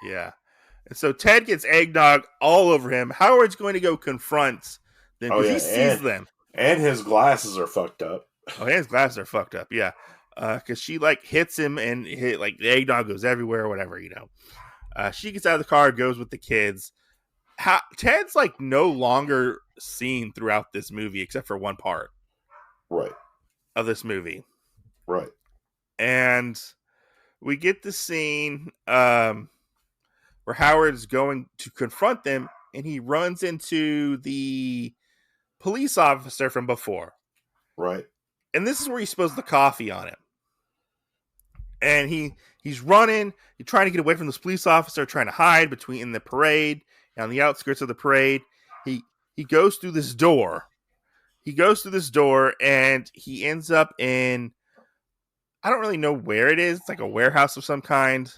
And so Ted gets eggnog all over him. Howard's going to go confront them because he sees them. And his glasses are fucked up. Oh, his glasses are fucked up, yeah. Because she like hits him and the eggnog goes everywhere or whatever, She gets out of the car, goes with the kids. Ted's like no longer seen throughout this movie except for one part. Right. Of this movie. Right. And we get the scene where Howard's going to confront them, and he runs into the police officer from before. Right. And this is where he spills the coffee on him. And he's running, he's trying to get away from this police officer, trying to hide in the parade, and on the outskirts of the parade. He goes through this door. And he ends up in, I don't really know where it is. It's like a warehouse of some kind.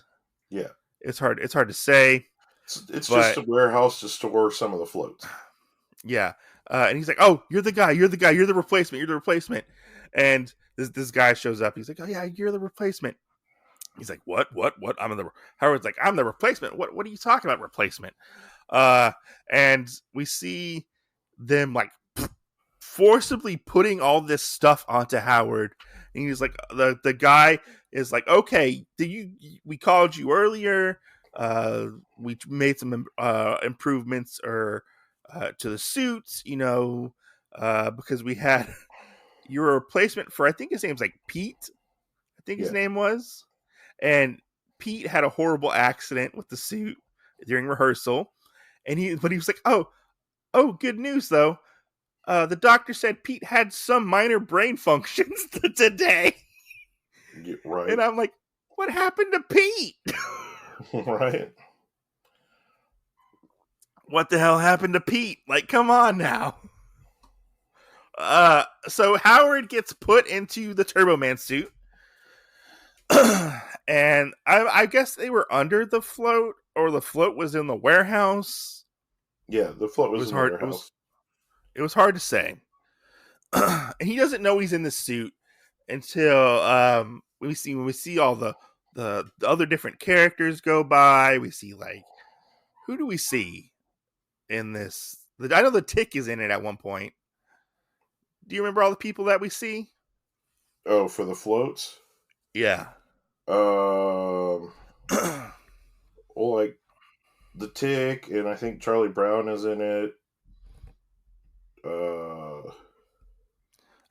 Yeah. It's hard to say. It's just a warehouse to store some of the floats. Yeah. And he's like, "Oh, you're the guy. You're the replacement. And this guy shows up. He's like, "Oh yeah, you're the replacement." He's like, "What? Howard's like, "I'm the replacement. What are you talking about, replacement?" And we see them like forcibly putting all this stuff onto Howard. And he's like, the guy is like, "Okay, we called you earlier. We made some improvements to the suits, because we had your replacement for, I think his name's like Pete. I think his name was. And Pete had a horrible accident with the suit during rehearsal. But he was like, oh, good news though. The doctor said Pete had some minor brain functions today." Right. And I'm like, what happened to Pete? Right. What the hell happened to Pete? Like, come on now. So Howard gets put into the Turbo Man suit. And I guess they were under the float, or the float was in the warehouse. Yeah, the float was in the warehouse. It was hard to say. And he doesn't know he's in the suit until when we see all the other different characters go by. We see, like, who do we see in this? I know the Tick is in it at one point. Do you remember all the people that we see? Oh, for the floats? Yeah. Well, like the Tick, and I think Charlie Brown is in it.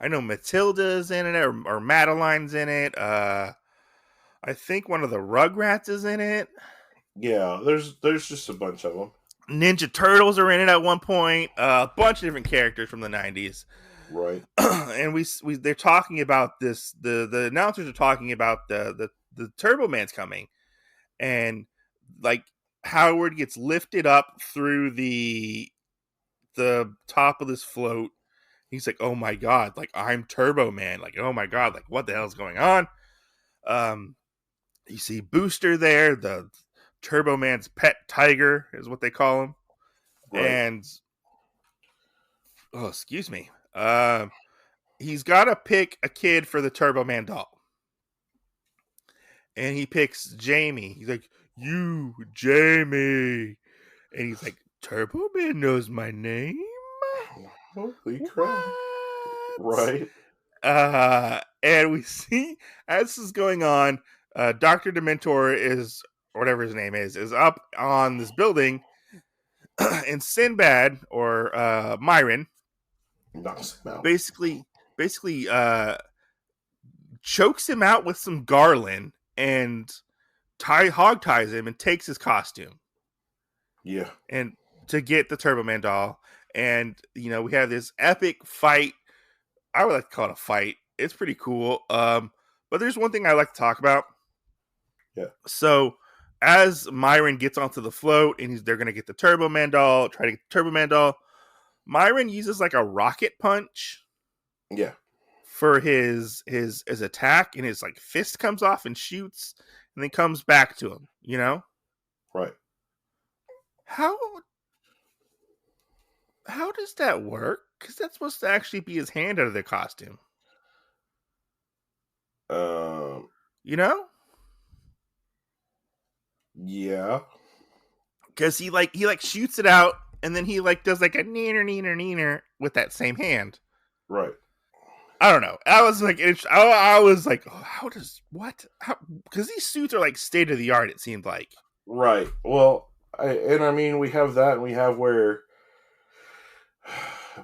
I know Matilda's in it, or Madeline's in it. I think one of the Rugrats is in it. Yeah, there's just a bunch of them. Ninja Turtles are in it at one point. A bunch of different characters from the 90s. Right. And they're talking about this. The announcers are talking about the Turbo Man's coming, and like Howard gets lifted up through the top of this float. He's like, "Oh my god! Like I'm Turbo Man! Like oh my god! Like what the hell's going on?" You see Booster there, the Turbo Man's pet tiger is what they call him, Right. and oh, excuse me. He's got to pick a kid for the Turbo Man doll, and he picks Jamie. He's like, "You, Jamie," and he's like, "Turbo Man knows my name." Holy crap! What? Right. And we see as this is going on, Dr. Dementor is, or whatever his name is up on this building, and Sinbad or Myron Knocks him out. basically chokes him out with some garland and hog ties him and takes his costume. Yeah. And to get the Turbo Man doll. And we have this epic fight. I would like to call it a fight. It's pretty cool. But there's one thing I like to talk about. Yeah. So as Myron gets onto the float and they're gonna get the Turbo Man doll, try to get the Turbo Man doll, Myron uses like a rocket punch. Yeah. For his attack, and his like fist comes off and shoots and then comes back to him, Right. How does that work? Because that's supposed to actually be his hand out of the costume. Yeah. Because he shoots it out and then he does like a neener neener neener with that same hand. Right. I don't know. I was like, oh, how does what? How? Because these suits are like state of the art. It seemed like. Right. Well, I mean, we have that, and we have where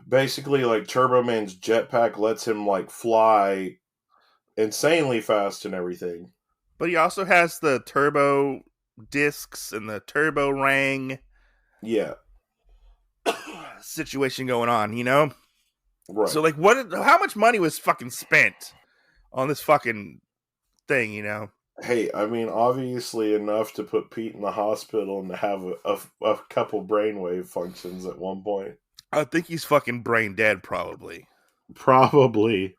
basically like Turbo Man's jetpack lets him like fly insanely fast and everything. But he also has the turbo discs and the turbo rang Yeah. situation going on, Right. So like how much money was fucking spent on this fucking thing, Hey, I mean, obviously enough to put Pete in the hospital and to have a couple brainwave functions at one point. I think he's fucking brain dead, probably. Probably.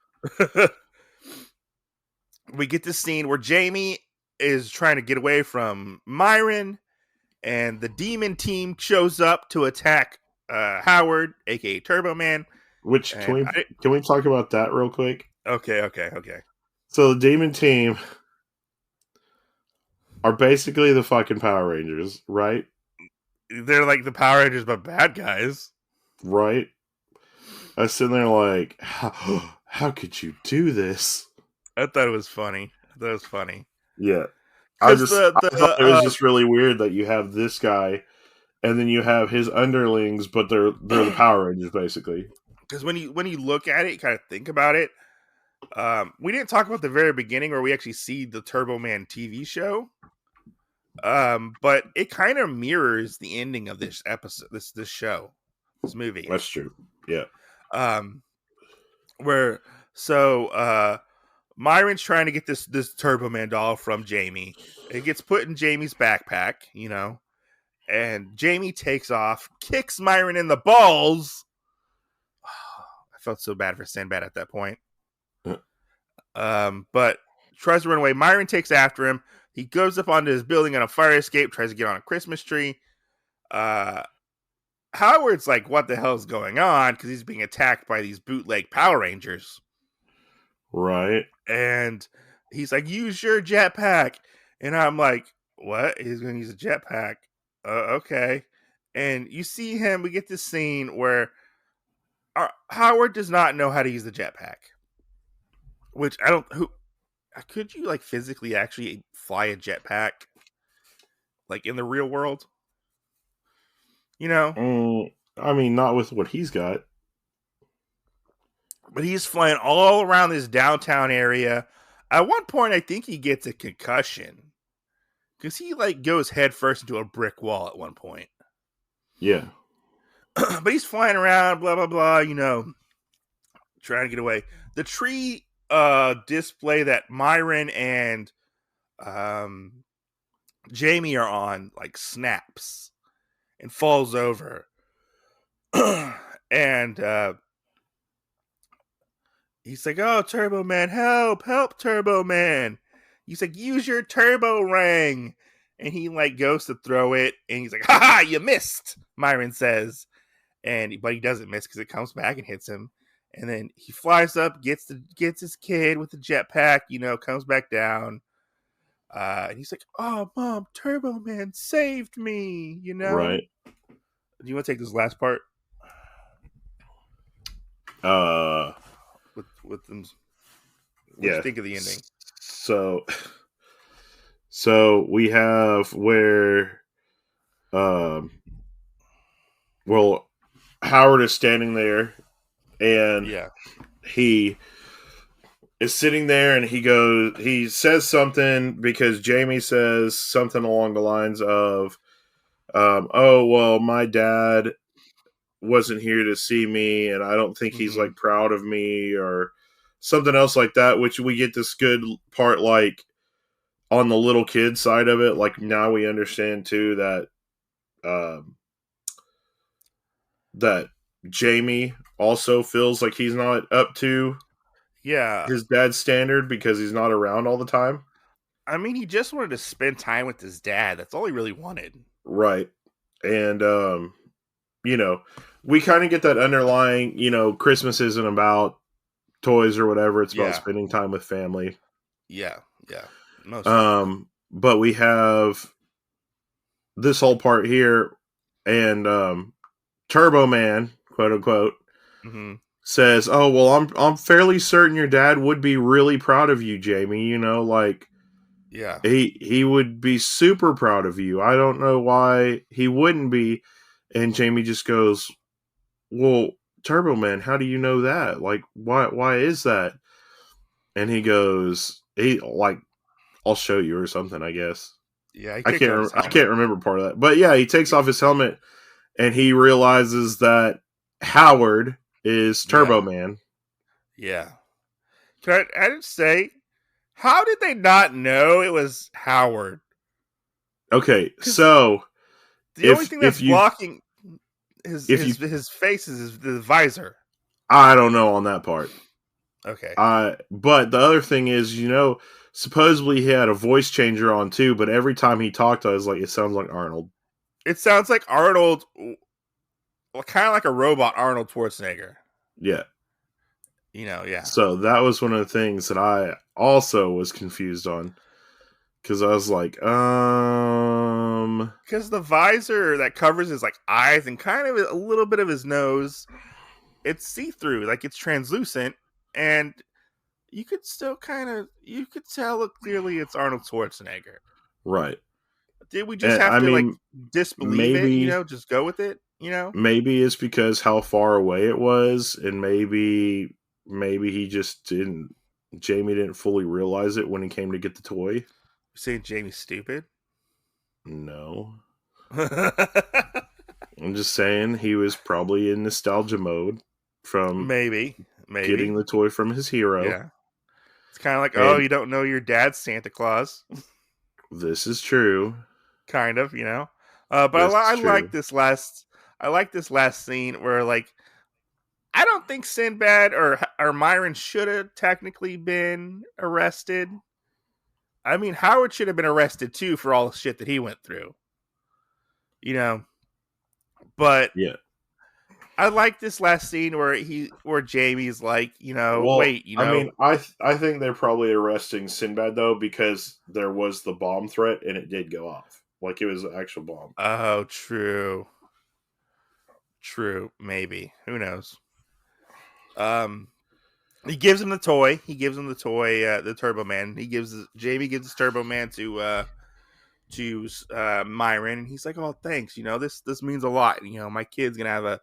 We get this scene where Jamie is trying to get away from Myron, and the demon team shows up to attack Howard, aka Turbo Man. Which can we talk about that real quick? Okay. So the demon team are basically the fucking Power Rangers, right? They're like the Power Rangers, but bad guys. Right? I was sitting there like, how could you do this? I thought it was funny. Yeah. I thought it was just really weird that you have this guy and then you have his underlings, but they're the Power Rangers basically. Because when you look at it, you kind of think about it. We didn't talk about the very beginning where we actually see the Turbo Man TV show. But it kind of mirrors the ending of this episode, this show, this movie. That's true. Yeah. Myron's trying to get this Turbo Man doll from Jamie. It gets put in Jamie's backpack, and Jamie takes off, kicks Myron in the balls. I felt so bad for Sinbad at that point. But tries to run away. Myron takes after him. He goes up onto his building on a fire escape, tries to get on a Christmas tree. Howard's like, what the hell is going on? Because he's being attacked by these bootleg Power Rangers. Right. And he's like, use your jetpack. And I'm like, what? He's going to use a jetpack. Okay. And you see him, we get this scene where Howard does not know how to use the jetpack. Which could you like physically actually fly a jetpack, like in the real world? You know, I mean, not with what he's got. but he's flying all around this downtown area. At one point, I think he gets a concussion because he like goes head first into a brick wall at one point. Yeah. But he's flying around, blah blah blah. You know, trying to get away. The tree display that Myron and um Jamie are on like snaps and falls over. And he's like, "Oh, Turbo Man, help, Turbo Man!" He's like, "Use your turbo ring," and he like goes to throw it, and he's like, "Ha ha, you missed!" Myron says, but he doesn't miss because it comes back and hits him, and then he flies up, gets his kid with the jetpack, you know, comes back down, and he's like, "Oh, Mom, Turbo Man saved me," you know. Right. Do you want to take this last part? Uh. With them. What do Yeah. you think of the ending? So we have where, well, Howard is standing there, and Yeah. he is sitting there, and he says something because Jamie says something along the lines of, "Oh well, my dad wasn't here to see me, and I don't think he's like proud of me," or something else like that, which we get this good part like on the little kid side of it. Like now we understand too that that Jamie also feels like he's not up to his dad's standard because he's not around all the time. I mean, he just wanted to spend time with his dad. That's all he really wanted. Right. And you know, we kind of get that underlying, you know, Christmas isn't about toys or whatever, it's about spending time with family. Yeah. But we have this whole part here, and Turbo Man, quote unquote, says, "Oh well, I'm fairly certain your dad would be really proud of you, Jamie. You know, like, he would be super proud of you. I don't know why he wouldn't be." And Jamie just goes, "Well, Turbo Man, how do you know that? Like, why is that?" And he goes, "I'll show you," or something, I guess. Yeah, I can't remember part of that. But yeah, he takes off his helmet, and he realizes that Howard is Turbo Man. Yeah. Can I just say, how did they not know it was Howard? Okay, so the only thing that's blocking his face is the visor. I don't know on that part. Okay. But the other thing is, you know, supposedly he had a voice changer on too, but every time he talked, I was like, it sounds like Arnold. It sounds like Arnold, kind of like a robot Arnold Schwarzenegger. Yeah. You know, yeah. So that was one of the things that I also was confused on. Because I was like, because the visor that covers his like eyes and kind of a little bit of his nose, it's see-through, like it's translucent, and you could still you could tell clearly it's Arnold Schwarzenegger. Right. Did we just have to like disbelieve it? You know, just go with it. You know, maybe it's because how far away it was, and maybe he just didn't. Jamie didn't fully realize it when he came to get the toy. You're saying Jamie's stupid? No. I'm just saying he was probably in nostalgia mode from maybe getting the toy from his hero. Yeah. It's kind of like, oh, you don't know your dad's Santa Claus. This is true. Kind of, you know. But I like this last scene where, like, I don't think Sinbad or Myron should have technically been arrested. I mean, Howard should have been arrested too for all the shit that he went through. You know. But yeah, I like this last scene where Jamie's like, you know, well, wait, you know. I mean, I think they're probably arresting Sinbad though, because there was the bomb threat and it did go off. Like it was an actual bomb. Oh, true. Maybe. Who knows? He gives him the toy. The Turbo Man. Jamie gives the Turbo Man to Myron, and he's like, "Oh, thanks. This means a lot. My kid's gonna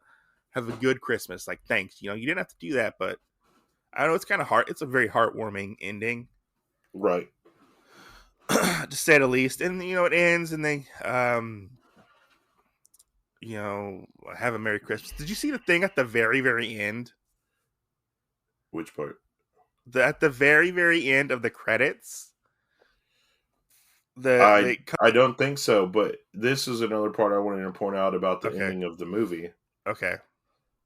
have a good Christmas. Like, thanks. You didn't have to do that, but I don't know. It's kind of hard. It's a very heartwarming ending, Right. to say the least. And it ends, and they have a Merry Christmas. Did you see the thing at the very, very end? Which part? At the very, very end of the credits, I don't think so, but this is another part I wanted to point out about the Okay. ending of the movie. Okay.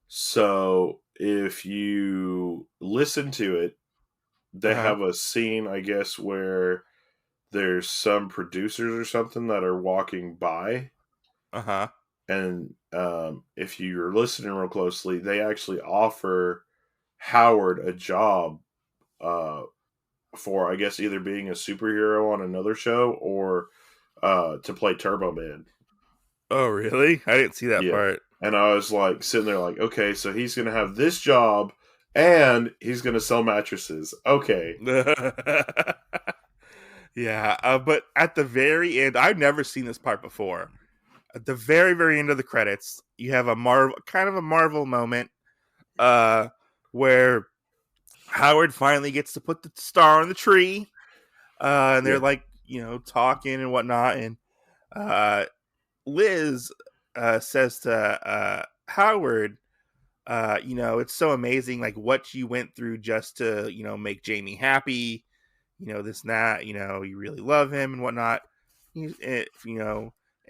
So if you listen to it, they have a scene, I guess, where there's some producers or something that are walking by. And if you're listening real closely, they actually offer Howard a job for, I guess, either being a superhero on another show or to play Turbo Man. Oh, really? I didn't see that part. And I was like sitting there like, okay, so he's going to have this job and he's going to sell mattresses. Okay. Yeah, but at the very end, I've never seen this part before. At the very, very end of the credits, you have a Marvel moment where Howard finally gets to put the star on the tree. And they're like, talking and whatnot. And Liz says to Howard, it's so amazing, like what you went through just to, make Jamie happy, this and that, you really love him and whatnot. And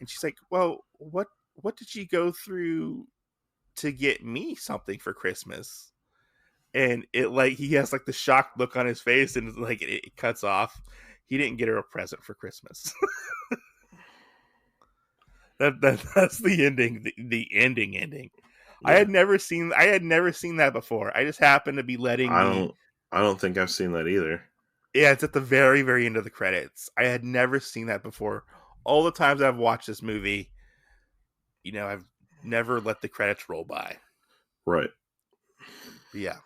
she's like, well, what did you go through to get me something for Christmas? And he has like the shocked look on his face, and like it cuts off. He didn't get her a present for Christmas. That's the ending. The ending. Yeah. I had never seen that before. I just happened to be I don't think I've seen that either. Yeah, it's at the very, very end of the credits. I had never seen that before. All the times I've watched this movie, I've never let the credits roll by. Right. But yeah.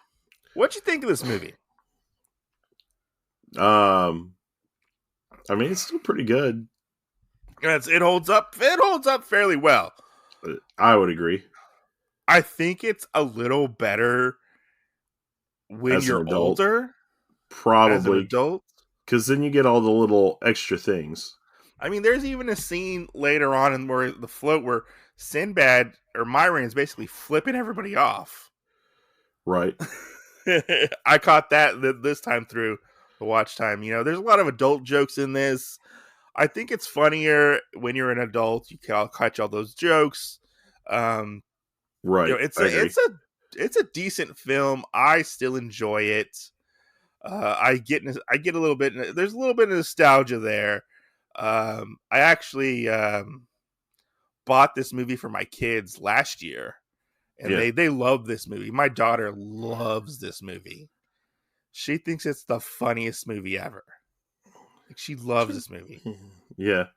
What'd you think of this movie? I mean, it's still pretty good. It holds up. It holds up fairly well. I would agree. I think it's a little better when As you're older. Probably. As an adult. Because then you get all the little extra things. I mean, there's even a scene later on in where the float where Sinbad or Myron is basically flipping everybody off. Right. I caught that this time through the watch time. There's a lot of adult jokes in this. I think it's funnier when you're an adult. You can catch all those jokes. Right. It's a decent film. I still enjoy it. I get a little bit. There's a little bit of nostalgia there. I actually bought this movie for my kids last year, and they love this movie. My daughter loves this movie. She thinks it's the funniest movie ever. Like, she loves this movie. Yeah.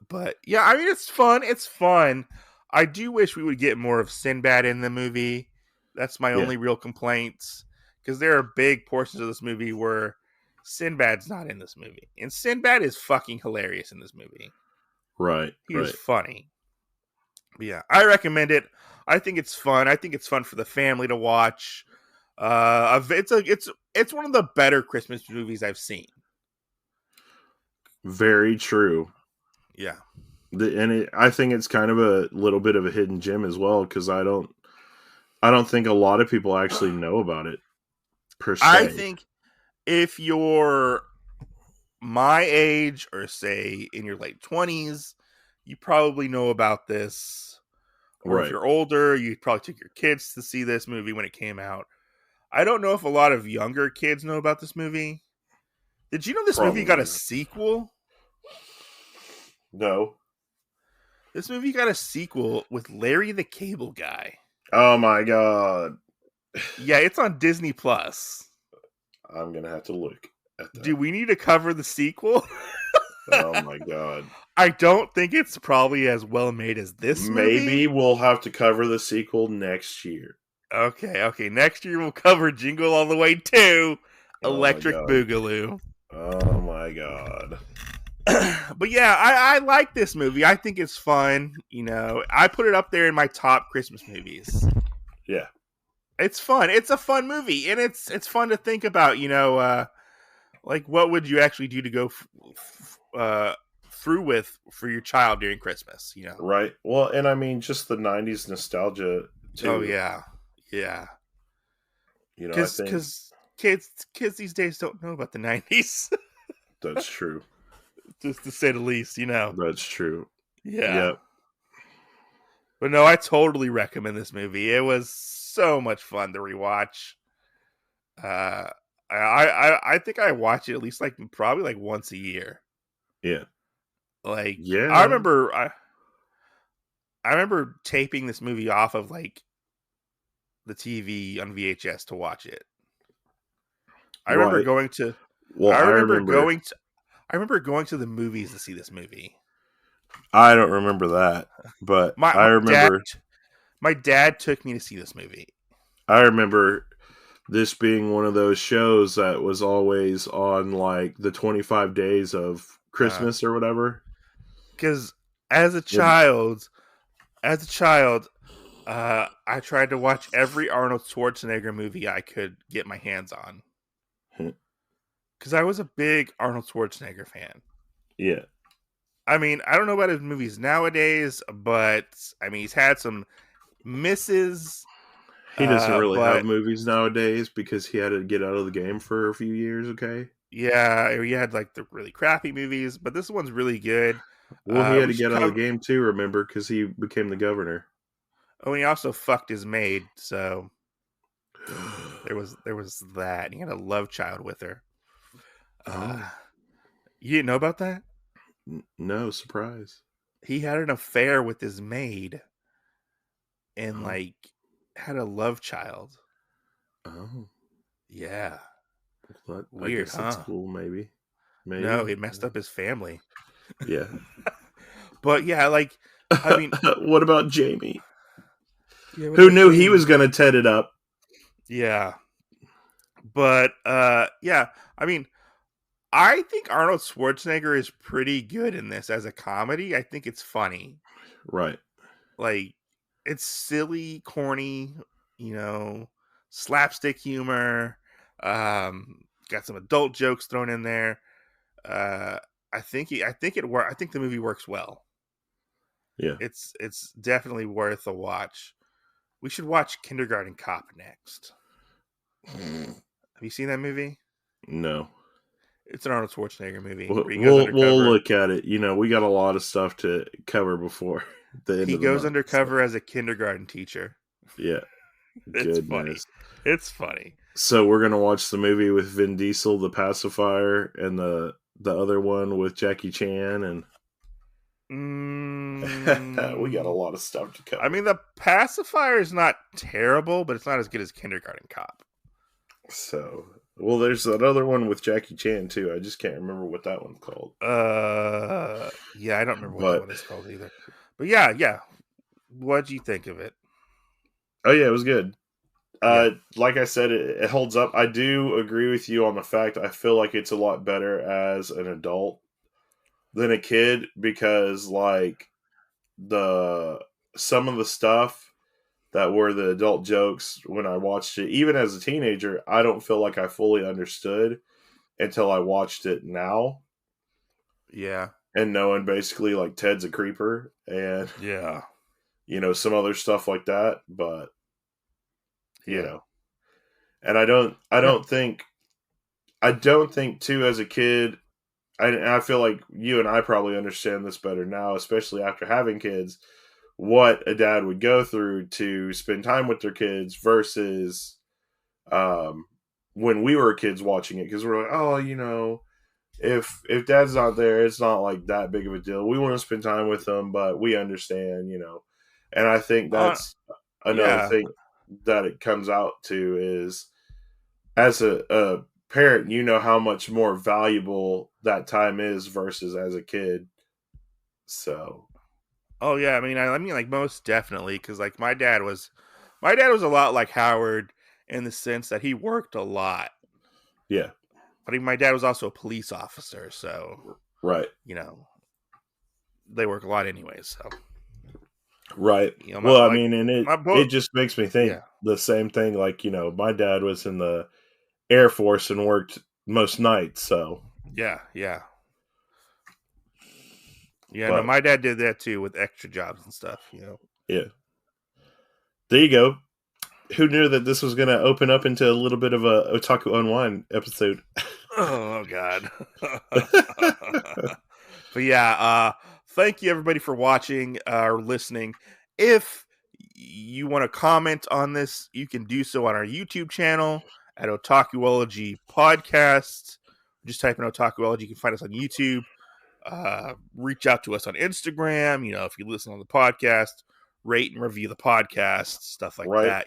But yeah, I mean, it's fun. It's fun. I do wish we would get more of Sinbad in the movie. That's my only real complaint, because there are big portions of this movie where Sinbad's not in this movie, and Sinbad is fucking hilarious in this movie. Right. He is funny. But yeah, I recommend it. I think it's fun. I think it's fun for the family to watch. It's one of the better Christmas movies I've seen. Very true. Yeah. I think it's kind of a little bit of a hidden gem as well, because I don't think a lot of people actually know about it per se. I think if you're my age, or say in your late 20s, you probably know about this. Or if you're older, you probably took your kids to see this movie when it came out. I don't know if a lot of younger kids know about this movie. Did you know this movie got a sequel? No. This movie got a sequel with Larry the Cable Guy. Oh my god. Yeah, it's on Disney Plus. I'm going to have to look at that. Do we need to cover the sequel? Oh my god. I don't think it's probably as well made as this movie. Maybe we'll have to cover the sequel next year. Okay. Next year we'll cover Jingle All the Way 2, Oh my Electric god. Boogaloo. Oh my god. But yeah, I like this movie. I think it's fun. I put it up there in my top Christmas movies. Yeah. It's fun. It's a fun movie, and it's fun to think about. Like what would you actually do to go through with for your child during Christmas? Right. Well, and I mean, just the '90s nostalgia Oh too. yeah. I think Because kids these days don't know about the 90s, that's true. just to say the least. That's true. Yeah. Yep. But no, I totally recommend this movie. It was so much fun to rewatch. Uh, I think I watch it at least probably once a year. Yeah. Like I Yeah. remember I remember taping this movie off of the TV on VHS to watch it. I remember Right. going to Well, I I remember remember. going to I remember going to the movies to see this movie. I don't remember that, but My I my dad remember. my dad took me to see this movie. I remember this being one of those shows that was always on like the 25 days of Christmas or whatever. Because as a And child, I tried to watch every Arnold Schwarzenegger movie I could get my hands on. Because I was a big Arnold Schwarzenegger fan. yeah, I mean, I don't know about his movies nowadays, but I mean, he's had some misses. he doesn't really have But movies nowadays because he had to get out of the game for a few years. Okay. yeah, he had the really crappy movies, but this one's really good. Well, he had We to should get out of cover. the game too. Remember, because he became the governor. Oh, and he also fucked his maid, so there was that. He had a love child with her. Oh You didn't know about that? no, surprise! He had an affair with his maid and Oh had a love child. oh, Yeah. well, I Weird, guess that's huh? cool. Maybe, No, maybe. it messed up his family. Yeah. But yeah, I mean, What about Jamie? yeah, what Who about knew he was Jamie? gonna ted it up? Yeah. But yeah, I mean, I think Arnold Schwarzenegger is pretty good in this as a comedy. I think it's funny. Right. Like it's silly, corny, you know, slapstick humor. Got some adult jokes thrown in there. Uh, I think it work. I think the movie works well. Yeah. It's definitely worth a watch. We should watch Kindergarten Cop next. Have you seen that movie? No. It's an Arnold Schwarzenegger movie We'll, where he goes we'll undercover. look at it. We got a lot of stuff to cover before the end He of the goes month. So. undercover as a kindergarten teacher. Yeah. It's funny. Goodness. It's funny. So we're gonna watch the movie with Vin Diesel, the pacifier, and the other one with Jackie Chan, and we got a Mm, lot of stuff to I cover. mean, the pacifier is not terrible, but it's not as good as Kindergarten Cop. So, well, there's that other one with Jackie Chan too. I just can't remember what that one's called. Yeah, I don't remember what that But one is called either. But yeah. What do you think of it? oh yeah, it was good. Yeah, Like I said, it holds up. I do agree with you on the fact I feel like it's a lot better as an adult than a kid because like the some of the stuff that were the adult jokes when I watched it, even as a teenager, I don't feel like I fully understood until I watched it now yeah, and knowing basically like Ted's a creeper and yeah, some other stuff like that. But you yeah. know, and I don't think too as a kid. I feel like you and I probably understand this better now, especially after having kids. What a dad would go through to spend time with their kids versus um, when we were kids watching it, because we're like, oh, if dad's not there, it's not like that big of a deal. We want to spend time with them, but we understand. And I think Uh, that's another yeah. thing that it comes out to is as a parent, you know how much more valuable that time is versus as a kid. So Oh yeah. I mean, most definitely, because my dad was My dad was a lot like Howard in the sense that he worked a lot. Yeah. But my dad was also a police officer, so Right. They work a lot anyways. So right. I mean, and it just makes me think the same thing. Like, my dad was in the Air Force and worked most nights. So yeah. No, my dad did that too with extra jobs and stuff. Yeah. There you go. Who knew that this was going to open up into a little bit of a Otaku Unwind episode? Oh God. But yeah, thank you everybody for watching or listening. If you want to comment on this, you can do so on our YouTube channel at Otakuology Podcast. Just type in Otakuology. You can find us on YouTube. Reach out to us on Instagram. If you listen on the podcast, rate and review the podcast, stuff like that.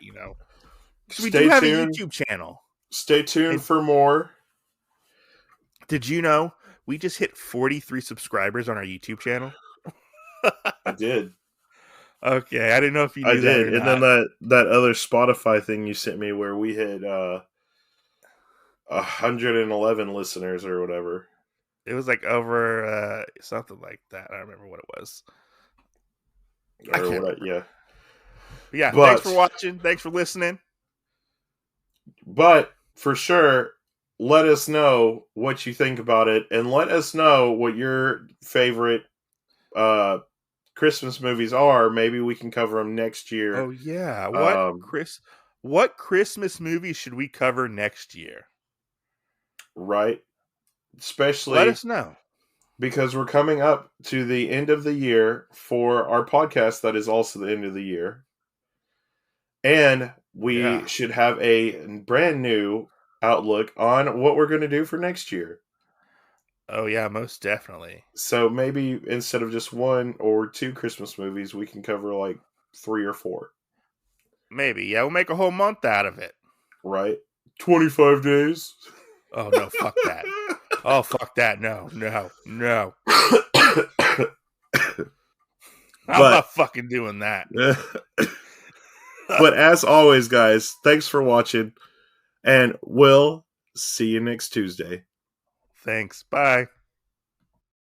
Because we do have a YouTube channel. Stay tuned for more. Did you know we just hit 43 subscribers on our YouTube channel? I did. Okay, I didn't know if you knew that or not. And then that other Spotify thing you sent me where we had 111 listeners or whatever. It was like over something like that. I don't remember what it was. Yeah. Yeah, thanks for watching. Thanks for listening. But for sure, let us know what you think about it, and let us know what your favorite Christmas movies are. Maybe we can cover them next year. Oh yeah, what Christmas movies should we cover next year? Right, especially let us know, because we're coming up to the end of the year for our podcast. That is also the end of the year, and we should have a brand new outlook on what we're going to do for next year. Oh yeah, most definitely. So maybe instead of just 1 or 2 Christmas movies, we can cover like 3 or 4. Maybe, yeah, we'll make a whole month out of it. Right? 25 days. Oh no, fuck that. Oh fuck that. No. I'm not fucking doing that. But as always, guys, thanks for watching. And we'll see you next Tuesday. Thanks. Bye.